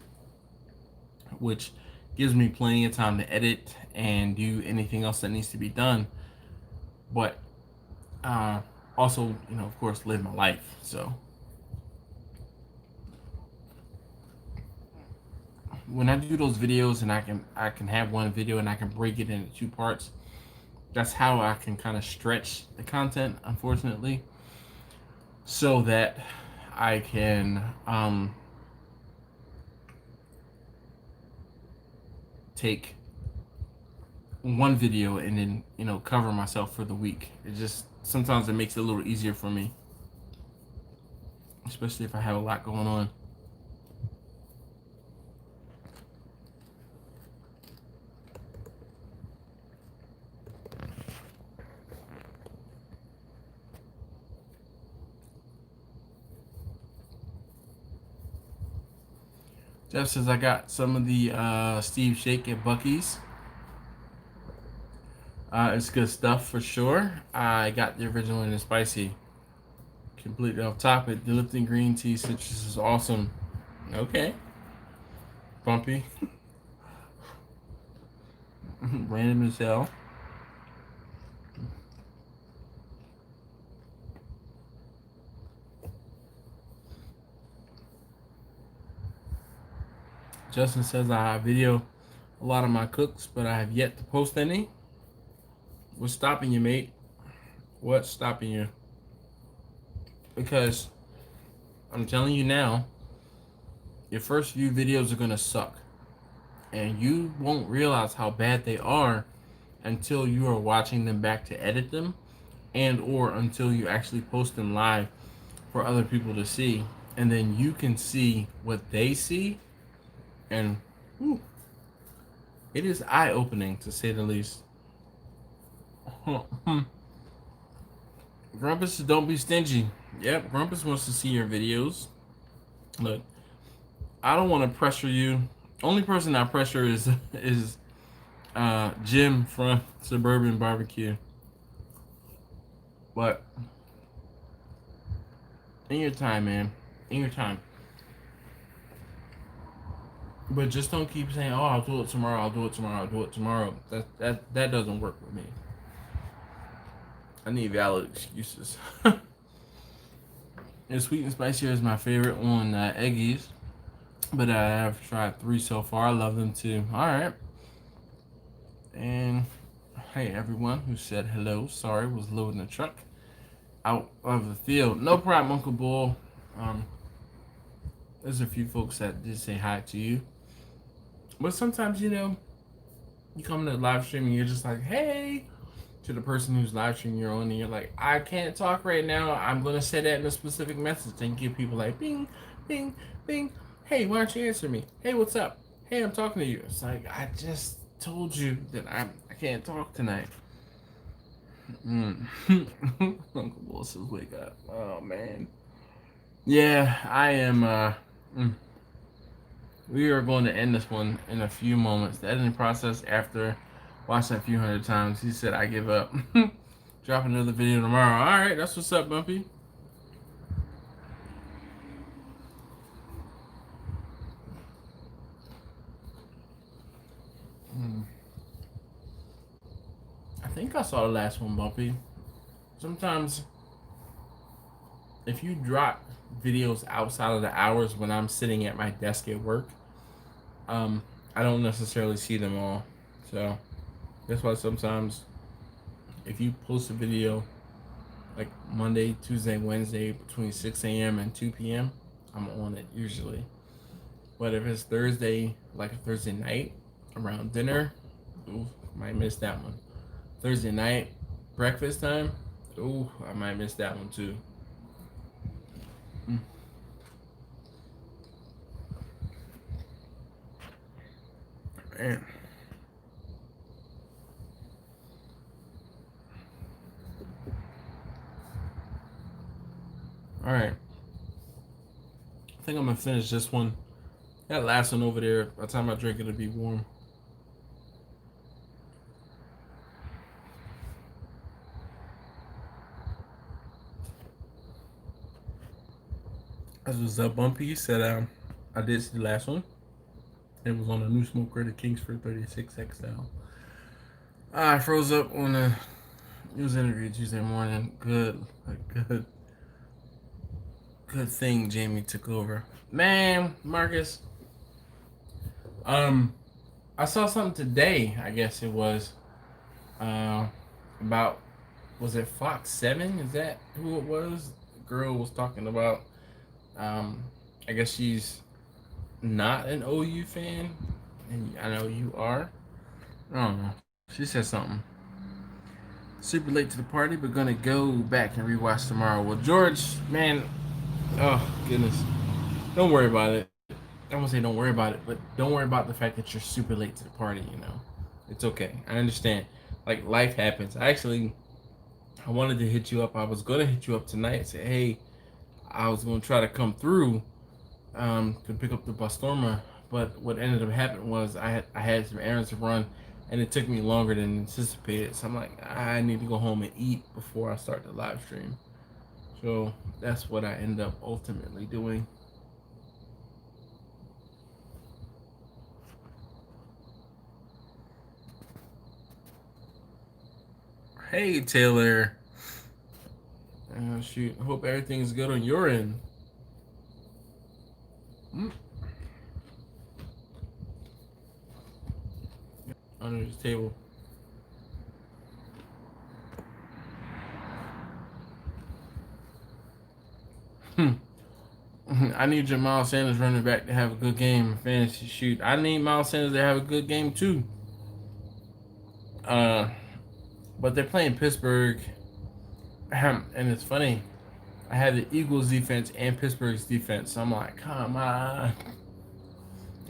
which gives me plenty of time to edit and do anything else that needs to be done. But also, you know, of course, live my life. So when I do those videos and I can have one video and I can break it into 2 parts, that's how I can kind of stretch the content, unfortunately, so that I can take one video and then, you know, cover myself for the week. It just sometimes it makes it a little easier for me, especially if I have a lot going on. Jeff says I got some of the Steve Shake at Buc-ee's. It's good stuff for sure. I got the original and the spicy. completely off topic. The Lipton green tea citrus is awesome. Okay. Bumpy. Random as hell. Justin says I video a lot of my cooks, but I have yet to post any. What's stopping you, mate? What's stopping you? Because I'm telling you now, your first few videos are gonna suck. And you won't realize how bad they are until you are watching them back to edit them, and or until you actually post them live for other people to see. And then you can see what they see, and whew, it is eye-opening to say the least. Grumpus, don't be stingy. Yep, Grumpus wants to see your videos. Look, I don't want to pressure you. Only person I pressure is Jim from Suburban Barbecue. But in your time, man, in your time. But just don't keep saying, "Oh, I'll do it tomorrow. I'll do it tomorrow. I'll do it tomorrow." That doesn't work with me. I need valid excuses. And sweet and spicy is my favorite on Eggies, but I have tried 3 so far. I love them too. All right. And hey, everyone who said hello. Sorry, was loading the truck out of the field. No problem, Uncle Bull. There's a few folks that did say hi to you, but sometimes you come to the live stream and you're just like, hey, to the person who's live streaming you're on, and you're like, I can't talk right now. I'm gonna say that in a specific message and give people like, bing, bing, bing. Hey, why don't you answer me? Hey, what's up? Hey, I'm talking to you. It's like, I just told you that I can't talk tonight. Uncle Will says, wake up. Oh man. Yeah, I am. We are going to end this one in a few moments. The editing process, after watching a few hundred times, he said, I give up. Drop another video tomorrow. All right, that's what's up, Bumpy. I think I saw the last one, Bumpy. Sometimes, if you drop videos outside of the hours when I'm sitting at my desk at work, I don't necessarily see them all. So that's why sometimes if you post a video like Monday, Tuesday, Wednesday between 6 a.m. and 2 p.m., I'm on it usually. But if it's Thursday, like a Thursday night around dinner, ooh, might miss that one. Thursday night, breakfast time, ooh, I might miss that one too. Man. All right. I think I'm gonna finish this one. That last one over there, by the time I drink it, it'll be warm. As was up, Bumpy. He said, I did see the last one. It was on the new smoker, the Kingsford 36XL. I froze up on the news interview Tuesday morning. Good thing Jamie took over. Man, Marcus. I saw something today, I guess it was, about, was it Fox 7? Is that who it was? The girl was talking about, I guess she's not an OU fan, and I know you are. I don't know. She said something. Super late to the party, but gonna go back and rewatch tomorrow. Well, George, man, oh goodness, don't worry about it. I won't say don't worry about it, but don't worry about the fact that you're super late to the party. It's okay. I understand. Like, life happens. I wanted to hit you up. I was gonna hit you up tonight and say, hey, I was gonna try to come through to pick up the Bastorma, but what ended up happening was I had some errands to run, and it took me longer than anticipated. So I'm like, I need to go home and eat before I start the live stream. So that's what I end up ultimately doing. Hey Taylor. Shoot, hope everything's good on your end. Under this table. I need Jamal Sanders running back to have a good game in fantasy. Shoot, I need Miles Sanders to have a good game too. But they're playing Pittsburgh, and it's funny. I had the Eagles defense and Pittsburgh's defense. So I'm like, come on.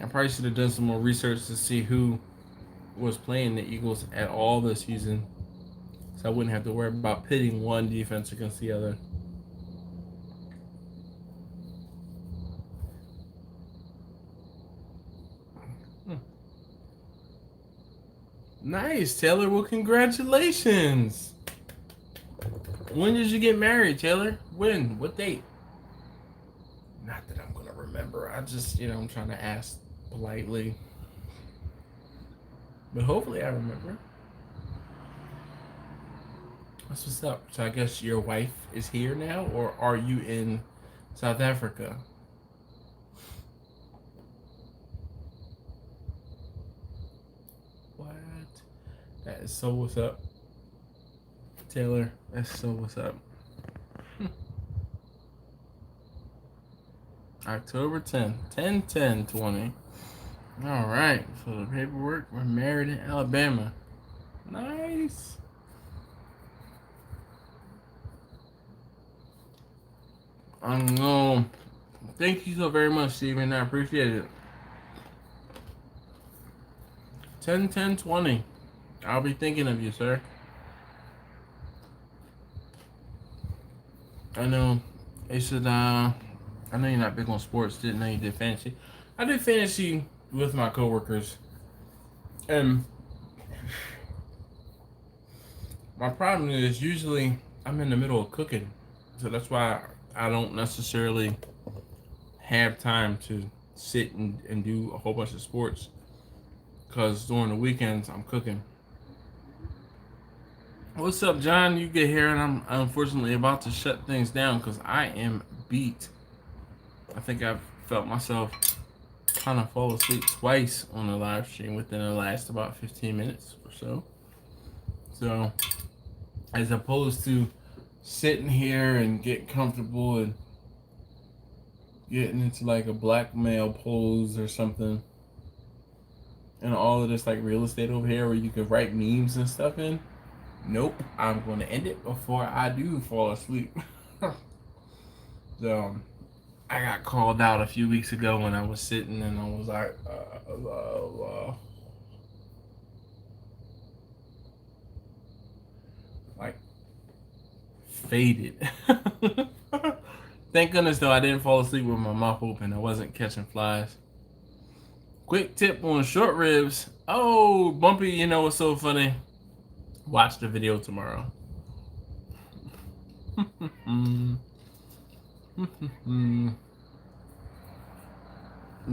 I probably should have done some more research to see who was playing the Eagles at all this season, so I wouldn't have to worry about pitting one defense against the other. Nice, Taylor. Well, congratulations. When did you get married, Taylor? When? What date? Not that I'm going to remember. I just, I'm trying to ask politely. But hopefully I remember. That's what's up. So I guess your wife is here now, or are you in South Africa? What? That is so what's up. Taylor, that's so what's up. October 10th, 10/10/20. All right, so the paperwork, we're married in Alabama. Nice. Thank you so very much, Steven. I appreciate it. 10/10/20. I'll be thinking of you, sir. I know. They said, I know you're not big on sports. Didn't know you did fantasy. I did fantasy with my coworkers. And my problem is usually I'm in the middle of cooking. So that's why I don't necessarily have time to sit and do a whole bunch of sports. Because during the weekends, I'm cooking. What's up, John? You get here, and I'm unfortunately about to shut things down because I am beat. I think I've felt myself kind of fall asleep twice on the live stream within the last about 15 minutes or so. So, as opposed to sitting here and getting comfortable and getting into like a blackmail pose or something, and all of this like real estate over here where you can write memes and stuff in. Nope, I'm going to end it before I do fall asleep. So, I got called out a few weeks ago when I was sitting and I was like faded. Thank goodness though I didn't fall asleep with my mouth open. I wasn't catching flies. Quick tip on short ribs. Oh, Bumpy, you know what's so funny? Watch the video tomorrow.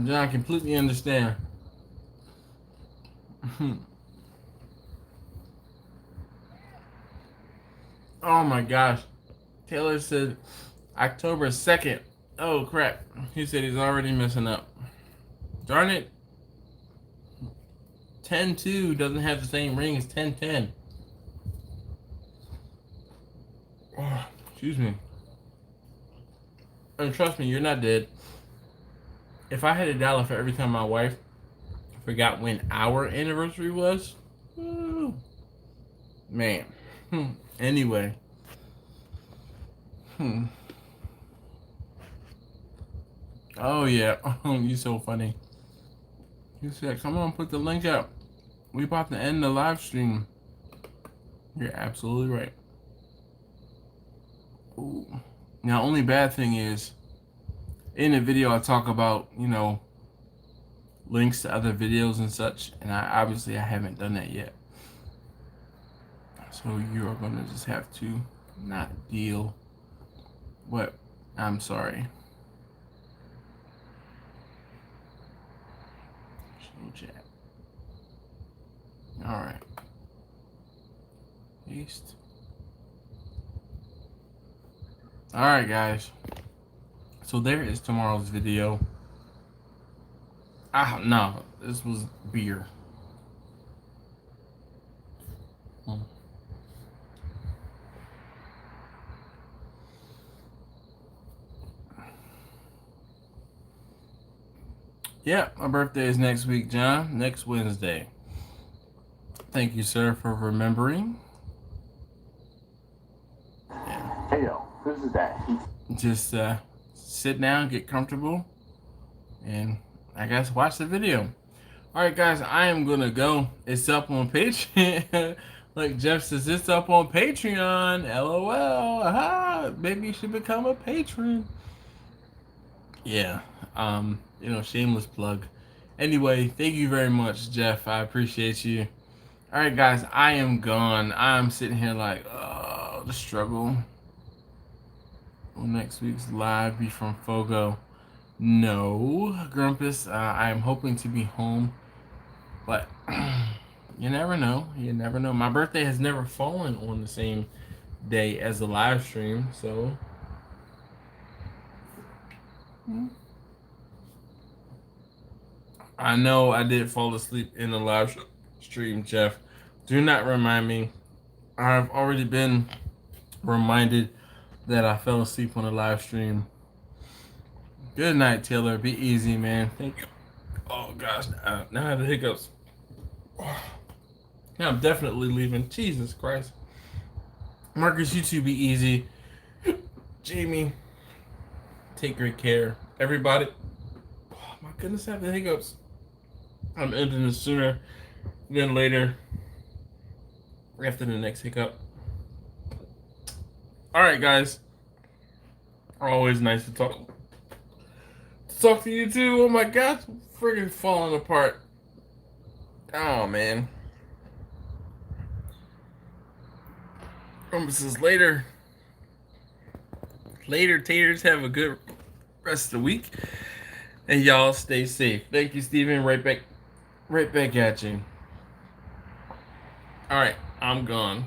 John, completely understand. Oh my gosh. Taylor said October 2nd. Oh crap. He said he's already messing up. Darn it. 10/2 doesn't have the same ring as 10/10. Oh, excuse me. And trust me, you're not dead. If I had $1 for every time my wife forgot when our anniversary was, man. Anyway. Oh yeah. You so funny. He said, come on, put the link up. We about to end the live stream. You're absolutely right. Ooh. Now, only bad thing is, in the video I talk about, links to other videos and such, and I haven't done that yet. So you are going to just have to not deal What? I'm sorry. Show chat. All right. Paste. All right, guys. So there is tomorrow's video. No, this was beer. Yeah, my birthday is next week, John. Next Wednesday. Thank you, sir, for remembering. Yeah. Hey, yo, this is that. Just sit down, get comfortable, and I guess watch the video. All right, guys, I am gonna go. It's up on Patreon. Like Jeff says, it's up on Patreon. LOL. Aha, maybe you should become a patron. Yeah. Shameless plug. Anyway, thank you very much, Jeff. I appreciate you. All right, guys, I am gone. I'm sitting here like, oh, the struggle. Will next week's live be from Fogo? No, Grumpus. I am hoping to be home, but you never know. You never know. My birthday has never fallen on the same day as the live stream, so. I know I did fall asleep in the live stream, Jeff. Do not remind me. I've already been reminded that I fell asleep on the live stream. Good night, Taylor. Be easy, man. Thank you. Oh, gosh. Now I have the hiccups. Now I'm definitely leaving. Jesus Christ. Marcus, you two be easy. Jamie, take great care. Everybody. Oh, my goodness, I have the hiccups. I'm ending this sooner than later. After the next hiccup. Alright, guys. Always nice to talk to you too. Oh my gosh, friggin' falling apart. Oh man. This is later. Later, taters. Have a good rest of the week, and y'all stay safe. Thank you, Steven. Right back at you. All right, I'm gone.